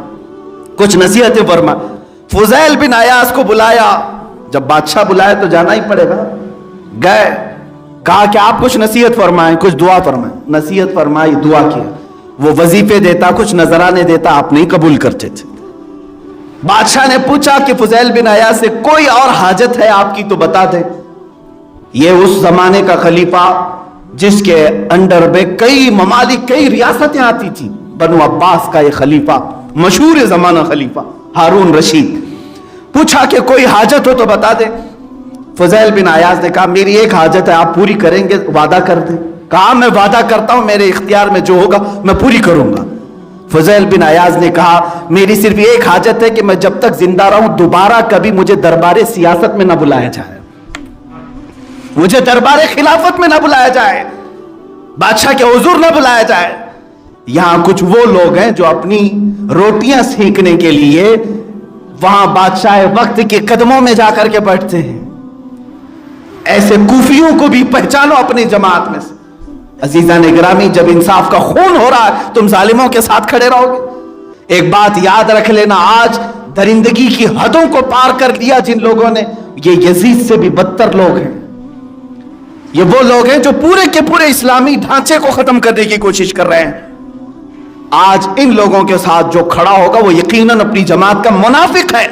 कुछ नसीहतें फरमाए। फुजैल बिन अयाज को बुलाया, जब बादशाह बुलाया तो जाना ही पड़ेगा। गए, कहा कि आप कुछ नसीहत फरमाएं, कुछ दुआ फरमाएं। नसीहत फरमाई, दुआ किया। वो वजीफे देता, कुछ नजराने देता, आप नहीं कबूल करते थे। बादशाह ने पूछा कि फुजैल बिन अयाज से कोई और हाजत है आपकी तो बता दे। ये उस जमाने का खलीफा जिसके अंडर में कई ममालिक, कई रियासतें आती थी। बनु अब्बास का ये खलीफा, मशहूर जमाना खलीफा हारून रशीद। पूछा कि कोई हाजत हो तो बता दे। फुजैल बिन अयाज ने कहा मेरी एक हाजत है, आप पूरी करेंगे, वादा कर दे। कहा मैं वादा करता हूं, मेरे इख्तियार में जो होगा मैं पूरी करूंगा। फुजैल बिन अयाज ने कहा मेरी सिर्फ एक हाजत है कि मैं जब तक जिंदा रहूं दोबारा कभी मुझे दरबारे सियासत में ना बुलाया जाए, मुझे दरबारे खिलाफत में ना बुलाया जाए, बादशाह के हुजूर ना बुलाया जाए। यहां कुछ वो लोग हैं जो अपनी रोटियां सेकने के लिए वहां बादशाह वक्त के कदमों में जाकर के बैठते हैं। ऐसे कूफियों को भी पहचानो अपनी जमात में से। अजीजा ने गिरामी, जब इंसाफ का खून हो रहा है तुम जालिमों के साथ खड़े रहोगे। एक बात याद रख लेना, आज दरिंदगी की हदों को पार कर दिया जिन लोगों ने, ये यजीद से भी बदतर लोग हैं। ये वो लोग हैं जो पूरे के पूरे इस्लामी ढांचे को खत्म करने की कोशिश कर रहे हैं। आज इन लोगों के साथ जो खड़ा होगा वो यकीनन अपनी जमात का मुनाफिक है,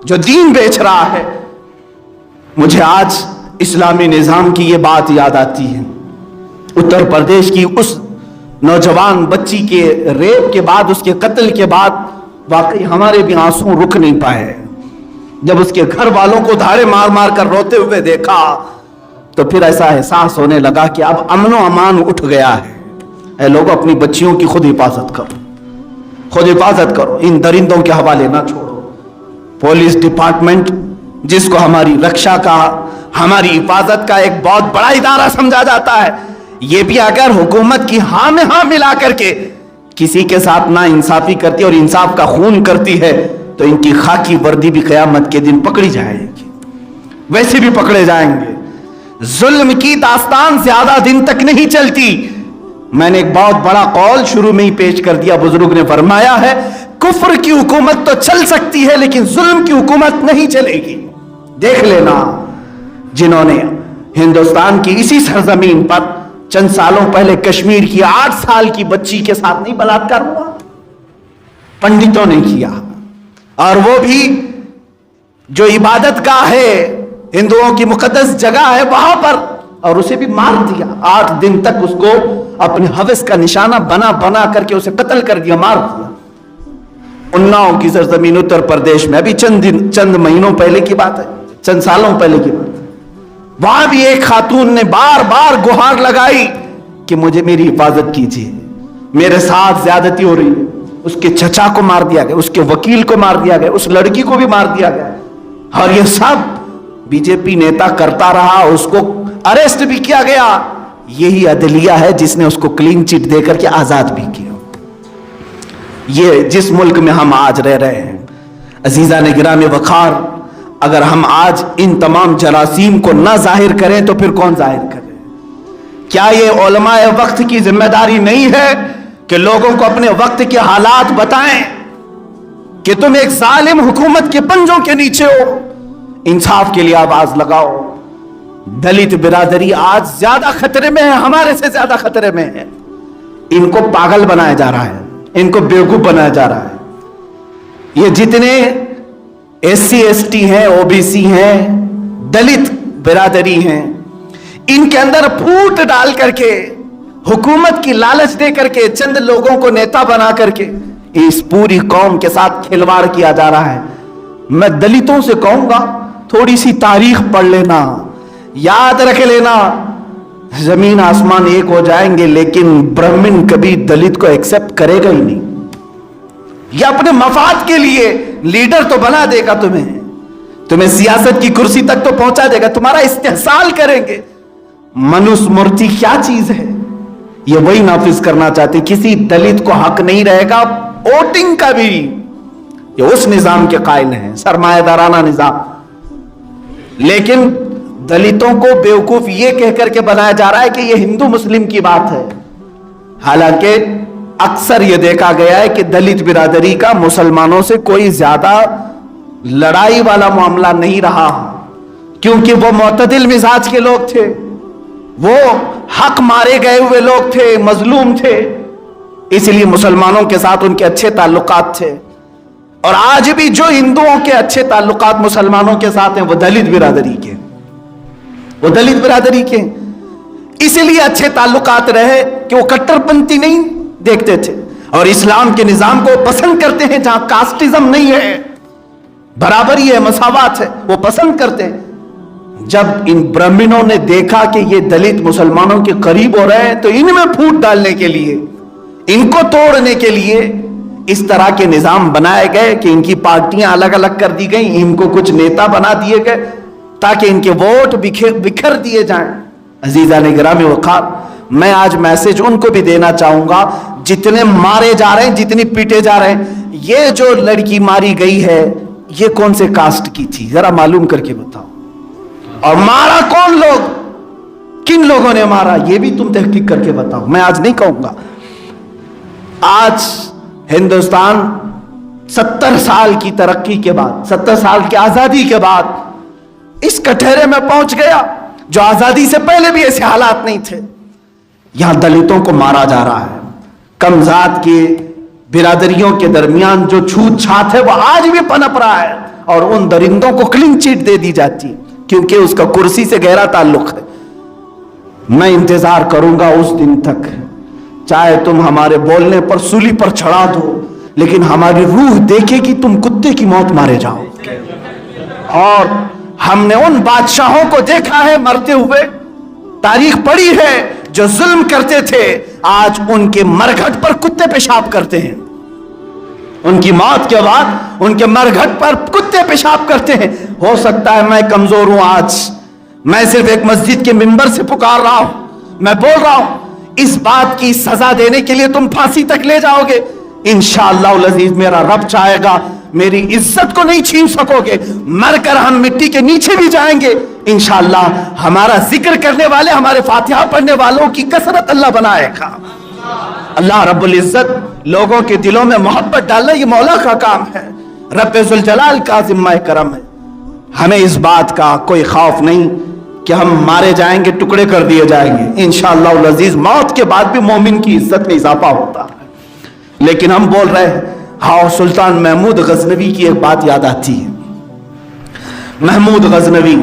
जो दीन बेच रहा है। मुझे आज इस्लामी निजाम की ये बात याद आती है। उत्तर प्रदेश की उस नौजवान बच्ची के रेप के बाद, उसके कत्ल के बाद वाकई हमारे भी आंसू रुक नहीं पाए। जब उसके घर वालों को धाड़े मार मार कर रोते हुए देखा तो फिर ऐसा एहसास होने लगा कि अब अमनो अमान उठ गया है। ऐ लोगों, अपनी बच्चियों की खुद हिफाजत करो, खुद हिफाजत करो, इन दरिंदों के हवाले ना छोड़ो। पुलिस डिपार्टमेंट जिसको हमारी रक्षा का, हमारी हिफाजत का एक बहुत बड़ा इदारा समझा जाता है, ये भी अगर हुकूमत की हाँ में हाँ मिला करके किसी के साथ ना इंसाफी करती और इंसाफ का खून करती है तो इनकी खाकी वर्दी भी क़यामत के दिन पकड़ी जाएगी, वैसे भी पकड़े जाएंगे। जुल्म की दास्तान ज्यादा दिन तक नहीं चलती। मैंने एक बहुत बड़ा कौल शुरू में ही पेश कर दिया। बुजुर्ग ने फरमाया है कुफ्र की हुकूमत तो चल सकती है लेकिन जुल्म की हुकूमत नहीं चलेगी। देख लेना, जिन्होंने हिंदुस्तान की इसी सरजमीन पर चंद सालों पहले कश्मीर की 8 साल की बच्ची के साथ नहीं बलात्कार हुआ, पंडितों ने किया, और वो भी जो इबादत गाह है, हिंदुओं की मुकद्दस जगह है वहां पर, और उसे भी मार दिया। 8 दिन तक उसको अपने हवस का निशाना बना बना करके उसे कत्ल कर दिया, मार दिया। उन्नाव की सरजमीन उत्तर प्रदेश में, अभी चंद महीनों पहले की बात है, चंद सालों पहले की बात है, वहां भी एक खातून ने बार बार गुहार लगाई कि मुझे मेरी हिफाजत कीजिए, मेरे साथ ज्यादती हो रही है। उसके चचा को मार दिया गया, उसके वकील को मार दिया गया, उस लड़की को भी मार दिया गया, और ये सब बीजेपी नेता करता रहा। उसको अरेस्ट भी किया गया। यही अदलिया है जिसने उसको क्लीन चिट देकर के आजाद भी किया। ये जिस मुल्क में हम आज रह रहे हैं, अजीजा ने गिराम वखार, अगर हम आज इन तमाम जरासीम को ना जाहिर करें तो फिर कौन जाहिर करे? क्या ये उलमाए वक्त की जिम्मेदारी नहीं है कि लोगों को अपने वक्त के हालात बताएं कि तुम एक जालिम हुकूमत के पंजों के नीचे हो, इंसाफ के लिए आवाज लगाओ। दलित बिरादरी आज ज्यादा खतरे में है, हमारे से ज्यादा खतरे में है। इनको पागल बनाया जा रहा है, इनको बेवकूफ बनाया जा रहा है। ये जितने SC ST हैं, OBC हैं, दलित बिरादरी हैं, इनके अंदर फूट डाल करके, हुकूमत की लालच दे करके, चंद लोगों को नेता बना करके इस पूरी कौम के साथ खिलवाड़ किया जा रहा है। मैं दलितों से कहूंगा थोड़ी सी तारीख पढ़ लेना, याद रख लेना, जमीन आसमान एक हो जाएंगे लेकिन ब्राह्मण कभी दलित को एक्सेप्ट करेगा ही नहीं। ये अपने मफाद के लिए लीडर तो बना देगा, तुम्हें सियासत की कुर्सी तक तो पहुंचा देगा, तुम्हारा इस्तेहसाल करेंगे। मनुस्मृति क्या चीज है, ये वही नाफिज करना चाहते। किसी दलित को हक नहीं रहेगा वोटिंग का भी, ये उस निजाम के कायल हैं, सरमायादाराना निजाम। लेकिन दलितों को बेवकूफ ये कह करके बनाया जा रहा है कि ये हिंदू मुस्लिम की बात है। हालांकि अक्सर ये देखा गया है कि दलित बिरादरी का मुसलमानों से कोई ज्यादा लड़ाई वाला मामला नहीं रहा, क्योंकि वो मुतदिल मिजाज के लोग थे, वो हक मारे गए हुए लोग थे, मजलूम थे, इसलिए मुसलमानों के साथ उनके अच्छे ताल्लुकात थे। और आज भी जो हिंदुओं के अच्छे ताल्लुकात मुसलमानों के साथ हैं वो दलित बिरादरी के, वो दलित बिरादरी के इसलिए अच्छे ताल्लुकात रहे कि वो कट्टरपंथी नहीं देखते थे और इस्लाम के निजाम को पसंद करते हैं, जहां कास्टिज्म नहीं है, बराबरी है, मसावत है, वो पसंद करते हैं। जब इन ब्राह्मणों ने देखा कि ये दलित मुसलमानों के करीब हो रहे हैं, तो इनमें फूट डालने के लिए, इनको तोड़ने के लिए इस तरह के निजाम बनाए गए कि इनकी पार्टियां अलग अलग कर दी गई, इनको कुछ नेता बना दिए गए ताकि इनके वोट बिखर दिए जाएं। अजीजा ने गिरामी वक़ार, मैं आज मैसेज उनको भी देना चाहूंगा जितने मारे जा रहे हैं, जितनी पीटे जा रहे हैं। ये जो लड़की मारी गई है, ये कौन से कास्ट की थी, जरा मालूम करके बताओ। और मारा कौन लोग, किन लोगों ने मारा, ये भी तुम तहकीक करके बताओ। मैं आज नहीं कहूंगा। आज हिंदुस्तान 70 साल की तरक्की के बाद, 70 साल की आजादी के बाद इस कटहरे में पहुंच गया जो आजादी से पहले भी ऐसे हालात नहीं थे। यहां दलितों को मारा जा रहा है, कम जात के बिरादरियों के दरमियान जो छूत छात है वो आज भी पनप रहा है, और उन दरिंदों को क्लीन चिट दे दी जाती है क्योंकि उसका कुर्सी से गहरा ताल्लुक है। मैं इंतजार करूंगा उस दिन तक, चाहे तुम हमारे बोलने पर सूली पर चढ़ा दो, लेकिन हमारी रूह देखे कि तुम कुत्ते की मौत मारे जाओ। और हमने उन बादशाहों को देखा है मरते हुए, तारीख पढ़ी है, जो जुल्म करते थे, आज उनके मरघट पर कुत्ते पेशाब करते हैं। उनकी मौत के बाद उनके मरघट पर कुत्ते पेशाब करते हैं। हो सकता है मैं कमजोर हूं, आज मैं सिर्फ एक मस्जिद के मिंबर से पुकार रहा हूं, मैं बोल रहा हूं, इस बात की सजा देने के लिए तुम फांसी तक ले जाओगे। इंशाअल्लाह अज़ीज मेरा रब चाहेगा मेरी इज्जत को नहीं छीन सकोगे, मरकर हम मिट्टी के नीचे भी जाएंगे। इंशाअल्लाह हमारा जिक्र करने वाले, हमारे फातिहा पढ़ने वालों की कसरत अल्लाह बनाएगा। अल्लाह रब्बुल इज्जत लोगों के दिलों में मोहब्बत डालना ये मौला का काम है, रब्बे जुल जलाल का जिम्मा करम है। हमें इस बात का कोई खौफ नहीं कि हम मारे जाएंगे, टुकड़े कर दिए जाएंगे। इंशाअल्लाह अज़ीज मौत के बाद भी मोमिन की इज्जत में इजाफा होता है। लेकिन हम बोल रहे हैं, हाँ, सुल्तान महमूद गजनवी की एक बात याद आती है। महमूद गजनवी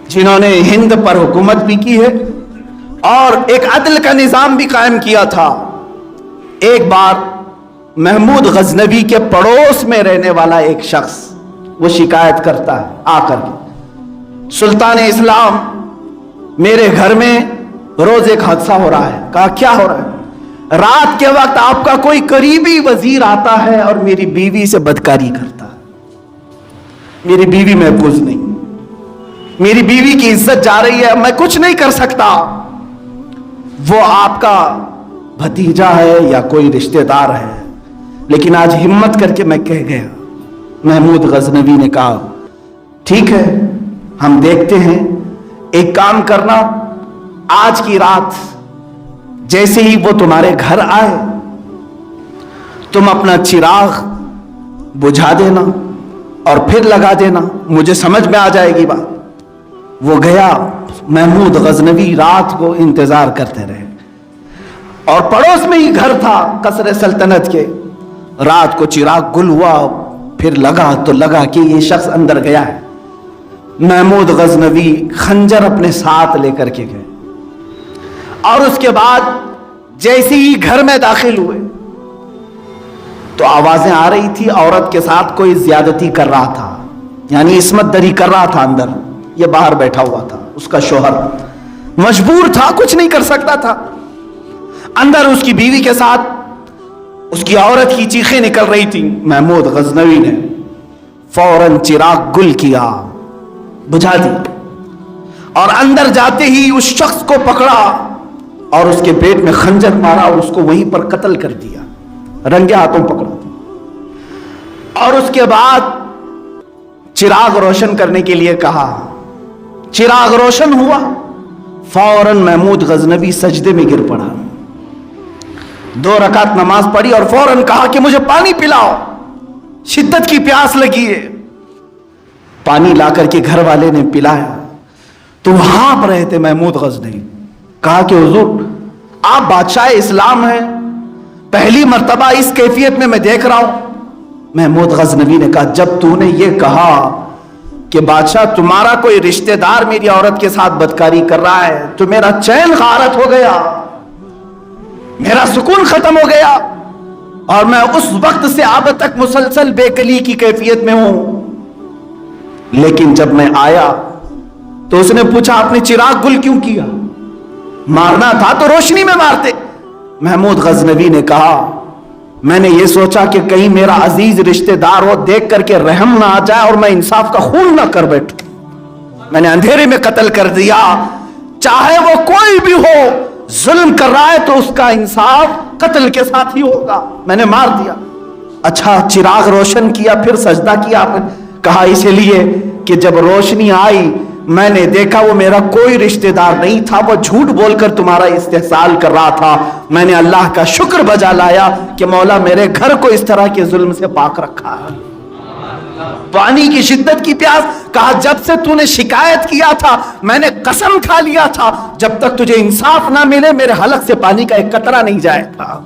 जिन्होंने हिंद पर हुकूमत भी की है और एक अदल का निजाम भी कायम किया था। एक बार महमूद गजनवी के पड़ोस में रहने वाला एक शख्स वो शिकायत करता है आकर के, सुल्तान इस्लाम मेरे घर में रोज एक हादसा हो रहा है। कहा क्या हो रहा है? रात के वक्त आपका कोई करीबी वजीर आता है और मेरी बीवी से बदकारी करता है। मेरी बीवी महफूज नहीं, मेरी बीवी की इज्जत जा रही है, मैं कुछ नहीं कर सकता। वो आपका भतीजा है या कोई रिश्तेदार है, लेकिन आज हिम्मत करके मैं कह गया। महमूद गजनवी ने कहा ठीक है, हम देखते हैं, एक काम करना, आज की रात जैसे ही वो तुम्हारे घर आए तुम अपना चिराग बुझा देना और फिर लगा देना, मुझे समझ में आ जाएगी बात। वो गया, महमूद गजनवी रात को इंतजार करते रहे और पड़ोस में ही घर था कसरे सल्तनत के। रात को चिराग गुल हुआ, फिर लगा तो लगा कि ये शख्स अंदर गया है। महमूद गजनवी खंजर अपने साथ लेकर के गए और उसके बाद जैसे ही घर में दाखिल हुए तो आवाजें आ रही थी, औरत के साथ कोई ज्यादती कर रहा था, यानी इस्मत दरी कर रहा था अंदर। ये बाहर बैठा हुआ था, उसका शोहर मजबूर था, कुछ नहीं कर सकता था। अंदर उसकी बीवी के साथ اس کی عورت کی چیخیں نکل رہی تھی. محمود غزنوی نے فوراً چراغ گل کیا, بجھا دیا, اور اندر جاتے ہی اس شخص کو پکڑا اور اس کے پیٹ میں خنجر مارا اور اس کو وہیں پر قتل کر دیا, رنگے ہاتھوں پکڑا. اور اس کے بعد چراغ روشن کرنے کے لیے کہا. چراغ روشن ہوا, فوراً محمود غزنوی سجدے میں گر پڑا, 2 رکعت نماز پڑھی اور فوراً کہا کہ مجھے پانی پلاؤ, شدت کی پیاس لگی ہے. پانی لا کر کے گھر والے نے پلایا تو ہانپ رہے تھے محمود غزنوی. کہا کہ حضور آپ بادشاہ اسلام ہیں, پہلی مرتبہ اس کیفیت میں دیکھ رہا ہوں. محمود غزنوی نے کہا جب تو نے یہ کہا کہ بادشاہ تمہارا کوئی رشتہ دار میری عورت کے ساتھ بدکاری کر رہا ہے تو میرا چین غارت ہو گیا, میرا سکون ختم ہو گیا, اور میں اس وقت سے اب تک مسلسل بے کلی کی کیفیت میں ہوں. لیکن جب میں آیا تو اس نے پوچھا آپ نے چراغ گل کیوں کیا, مارنا تھا تو روشنی میں مارتے. محمود غزنوی نے کہا میں نے یہ سوچا کہ کہیں میرا عزیز رشتہ دار ہو, دیکھ کر کے رحم نہ آ جائے اور میں انصاف کا خون نہ کر بیٹھوں. میں نے اندھیرے میں قتل کر دیا. چاہے وہ کوئی بھی ہو, ظلم کر رہا ہے تو اس کا انصاف قتل کے ساتھ ہی ہوگا. میں نے مار دیا. اچھا چراغ روشن کیا پھر سجدہ کیا. آپ نے کہا اس لیے کہ جب روشنی آئی میں نے دیکھا وہ میرا کوئی رشتہ دار نہیں تھا, وہ جھوٹ بول کر تمہارا استحصال کر رہا تھا. میں نے اللہ کا شکر بجا لایا کہ مولا میرے گھر کو اس طرح کے ظلم سے پاک رکھا ہے. پانی کی شدت کی پیاس. کہا جب سے تو نے شکایت کیا تھا میں نے قسم کھا لیا تھا جب تک تجھے انصاف نہ ملے میرے حلق سے پانی کا ایک قطرہ نہیں جائے گا.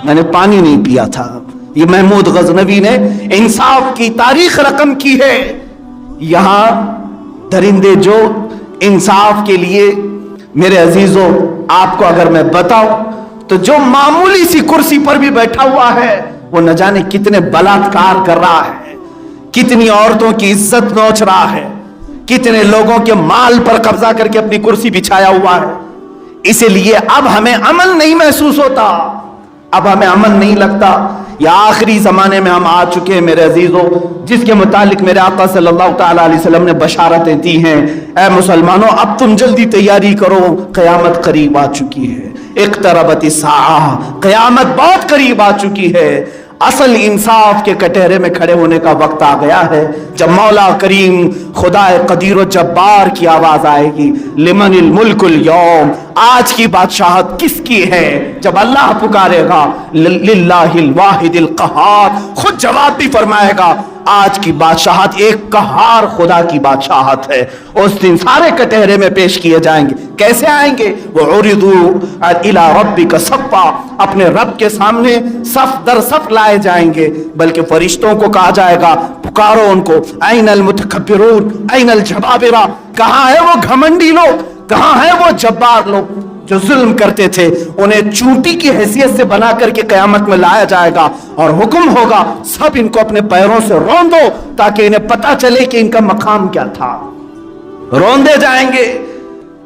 میں نے پانی نہیں پیا تھا. یہ محمود غزنوی نے انصاف کی تاریخ رقم کی ہے. یہاں درندے جو انصاف کے لیے میرے عزیزوں آپ کو اگر میں بتاؤں تو جو معمولی سی کرسی پر بھی بیٹھا ہوا ہے وہ نہ جانے کتنے بلاತ್کار کر رہا ہے, کتنی عورتوں کی عزت نوچ رہا ہے, کتنے لوگوں کے مال پر قبضہ کر کے اپنی کرسی بچھایا ہوا ہے. اسی لیے اب ہمیں امن نہیں محسوس ہوتا, اب ہمیں امن نہیں لگتا. یا آخری زمانے میں ہم آ چکے ہیں میرے عزیزوں, جس کے متعلق میرے آقا صلی اللہ تعالی علیہ وسلم نے بشارتیں دی ہیں. اے مسلمانوں اب تم جلدی تیاری کرو, قیامت قریب آ چکی ہے. اقتربت الساعہ, قیامت بہت قریب آ چکی ہے. اصل انصاف کے کٹہرے میں کھڑے ہونے کا وقت آ گیا ہے جب مولا کریم خدا قدیر و جبار کی آواز آئے گی. لمن الملک اليوم, آج کی بادشاہت کس کی ہے؟ جب اللہ پکارے گا للہ الواحد القہار, خود جواب بھی فرمائے گا آج کی بادشاہت ایک قہار خدا کی بادشاہت ہے. اس دن سارے کٹہرے میں پیش کیے جائیں گے. کیسے آئیں گے؟ وَعُرِضُوا إِلَىٰ رَبِّكَ صَفًّا, اپنے رب کے سامنے صف در صف لائے جائیں گے. بلکہ فرشتوں کو کہا جائے گا پکارو ان کو, أَيْنَ الْمُتَكَبِّرُونَ أَيْنَ الْجَبَابِرَةُ, کہاں ہے وہ گھمنڈی لوگ, کہاں ہے وہ جبار لوگ جو ظلم کرتے تھے. انہیں چونٹی کی حیثیت سے بنا کر کے قیامت میں لایا جائے گا اور حکم ہوگا سب ان کو اپنے پیروں سے روندو تاکہ انہیں پتا چلے کہ ان کا مقام کیا تھا. روندے جائیں گے,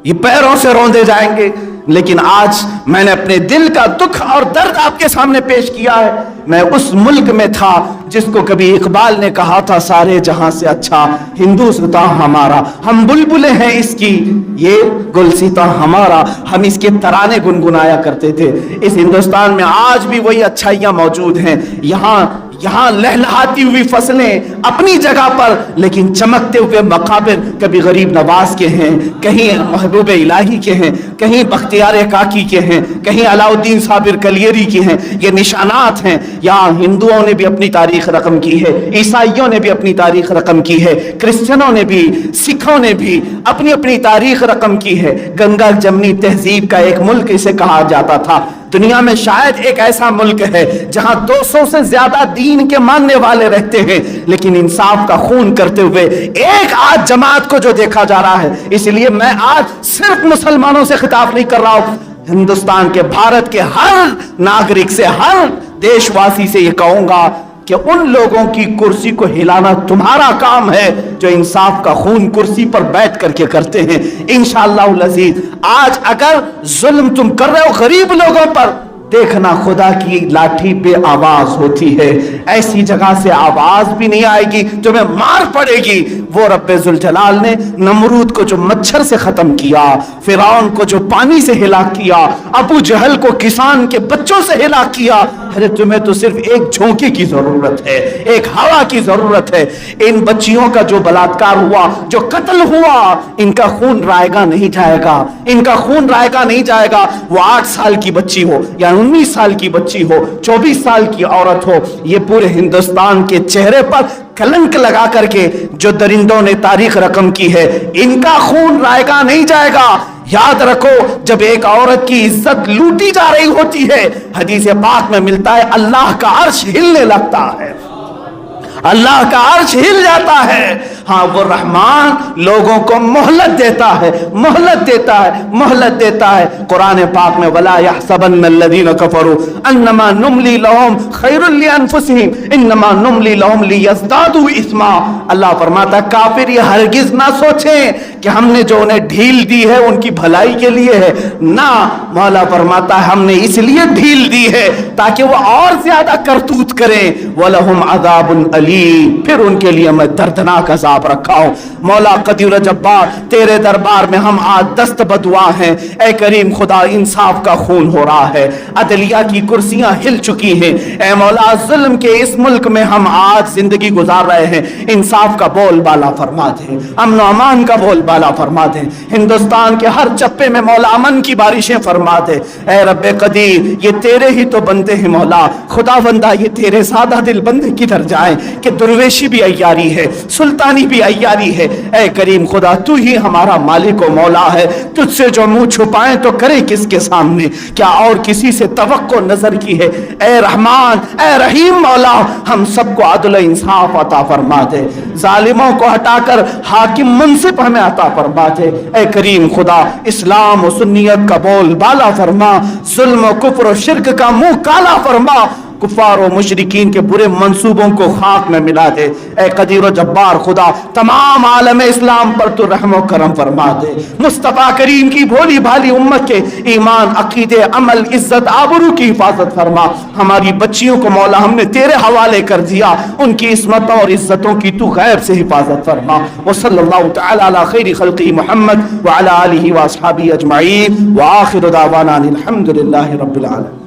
یہ پیروں سے روندے جائیں گے. لیکن آج میں نے اپنے دل کا دکھ اور درد آپ کے سامنے پیش کیا ہے. میں اس ملک میں تھا جس کو کبھی اقبال نے کہا تھا سارے جہاں سے اچھا ہندوستان ہمارا, ہم بلبلیں ہیں اس کی یہ گلستاں ہمارا, ہم اس کے ترانے گنگنایا کرتے تھے. اس ہندوستان میں آج بھی وہی اچھائیاں موجود ہیں. یہاں لہلہاتی ہوئی فصلیں اپنی جگہ پر, لیکن چمکتے ہوئے مقابر کبھی غریب نواز کے ہیں, کہیں محبوب الہی کے ہیں, کہیں بختیار کاکی کے ہیں, کہیں علاء الدین صابر کلیری کے ہیں. یہ نشانات ہیں. یہاں ہندوؤں نے بھی اپنی تاریخ رقم کی ہے, عیسائیوں نے بھی اپنی تاریخ رقم کی ہے, کرسچنوں نے بھی, سکھوں نے بھی اپنی اپنی تاریخ رقم کی ہے. گنگا جمنی تہذیب کا ایک ملک اسے کہا جاتا تھا. دنیا میں شاید ایک ایسا ملک ہے جہاں 200 سے زیادہ دین کے ماننے والے رہتے ہیں, لیکن انصاف کا خون کرتے ہوئے ایک آج جماعت کو جو دیکھا جا رہا ہے. اس لیے میں آج صرف مسلمانوں سے خطاب نہیں کر رہا ہوں, ہندوستان کے, بھارت کے ہر ناگرک سے, ہر دیش واسی سے یہ کہوں گا کہ ان لوگوں کی کرسی کو ہلانا تمہارا کام ہے جو انصاف کا خون کرسی پر بیٹھ کر کے کرتے ہیں. انشاءاللہ العزیز آج اگر ظلم تم کر رہے ہو غریب لوگوں پر, देखना खुदा की लाठी पे आवाज होती है, ऐसी जगह से आवाज भी नहीं आएगी, तुम्हें मार पड़ेगी। वो रब्बे जुल जलाल ने नमरूद को जो मच्छर से खत्म किया, फिरौन को जो पानी से हिलाक किया, अबू जहल को किसान के बच्चों से हिलाक किया, अरे तुम्हें तो सिर्फ एक झोंके की जरूरत है, एक हवा की जरूरत है। इन बच्चियों का जो बलात्कार हुआ, जो कत्ल हुआ, इनका खून रायगा नहीं जाएगा, इनका खून रायगा नहीं जाएगा। वो 8 साल की बच्ची हो या 19 साल की बच्ची हो, 24 साल की औरत हो, ये पूरे हिंदुस्तान के चेहरे पर कलंक लगा करके जो दरिंदों ने तारीख रकम की है, इनका खून रायगा नहीं जाएगा। याद रखो, जब एक औरत की इज्जत लूटी जा रही होती है, हदीस पाक में मिलता है अल्लाह का अर्श हिलने लगता है, अल्लाह का अर्श हिल जाता है। हाँ, वो रहमान लोगों को मोहलत देता है, मोहलत देता है, मोहलत देता है। कुरान पाक में वला यहसबन्नल्लज़ीना कफरू अन्नमा नुमली लहुम खैरुल लिअनफुसिहिम इन्नमा नुमली लहुम लियज़दादू इस्मा। अल्लाह फरमाता है काफिर ये हरगिज ना सोचें कि हमने जो उन्हें ढील दी है उनकी भलाई के लिए है, ना, मौला फरमाता है हमने इसलिए ढील दी है ताकि वो और ज्यादा करतूत करें। वलहुम अज़ाबुन अलीम, फिर उनके लिए मैं दर्दनाक अज़ाब रखा हूं। मौला कदीर जब्बार, तेरे दरबार में हम आज दस्त बदुआ हैं। ऐ करीम खुदा, इंसाफ का खून हो रहा है, अदलिया की कुर्सियां हिल चुकी हैं। ऐ मौला, जुल्म के इस मुल्क में हम आज जिंदगी गुजार रहे हैं, इंसाफ का बोल बाला फरमा दे, अमन अमान का बोल बाला फरमा दे। हिंदुस्तान के हर चप्पे में मौला अमन की बारिशें फरमा दे। ऐ रब्बे कदीर, ये तेरे ही तो बंदे हैं मौला, खुदा बंदा ये तेरे सादा दिल बंदे किधर जाएं कि दुर्वेशी भी अय्यारी है, सुल्तानी भी अय्यारी है। ऐ करीम खुदा, तू ही हमारा मालिक व मौला है, तुझसे जो मुंह छुपाएं तो करे किसके सामने, क्या और किसी से तवक्को नजर की है। ऐ रहमान, ऐ रहीम मौला, हम सबको अदल इंसाफ अता फरमा दे, जालिमों को हटाकर हाकिम मुंसिफ हमें अता फरमा दे। ऐ करीम खुदा, इस्लाम और सुन्नियत का बोल बाला फरमा, जुल्म कुफ्र और शिर्क का मुंह काला फरमा, कुफार और मुशरिकीन के बुरे मंसूबों को खाक में मिला दे। ऐ कदीर जब्बार खुदा, तमाम आलम इस्लाम पर तो रहम और करम फरमा दे। मुस्तफा करीम की भोली भाली उम्मत के ईमान, अकीदे, अमल, इज्जत, आबरू की हिफाजत फरमा। हमारी बच्चियों को मौला हमने तेरे हवाले कर दिया, उनकी इस्मतों और इज्जतों की तू गैब से हिफाजत फरमा। व सल्लल्लाहु तआला अला खैरि खल्क़ी मुहम्मद व अला आलिहि व अस्हाबिहि अजमईन व आखिरु दावाना अनिल हम्दुलिल्लाहि रब्बिल आलमीन।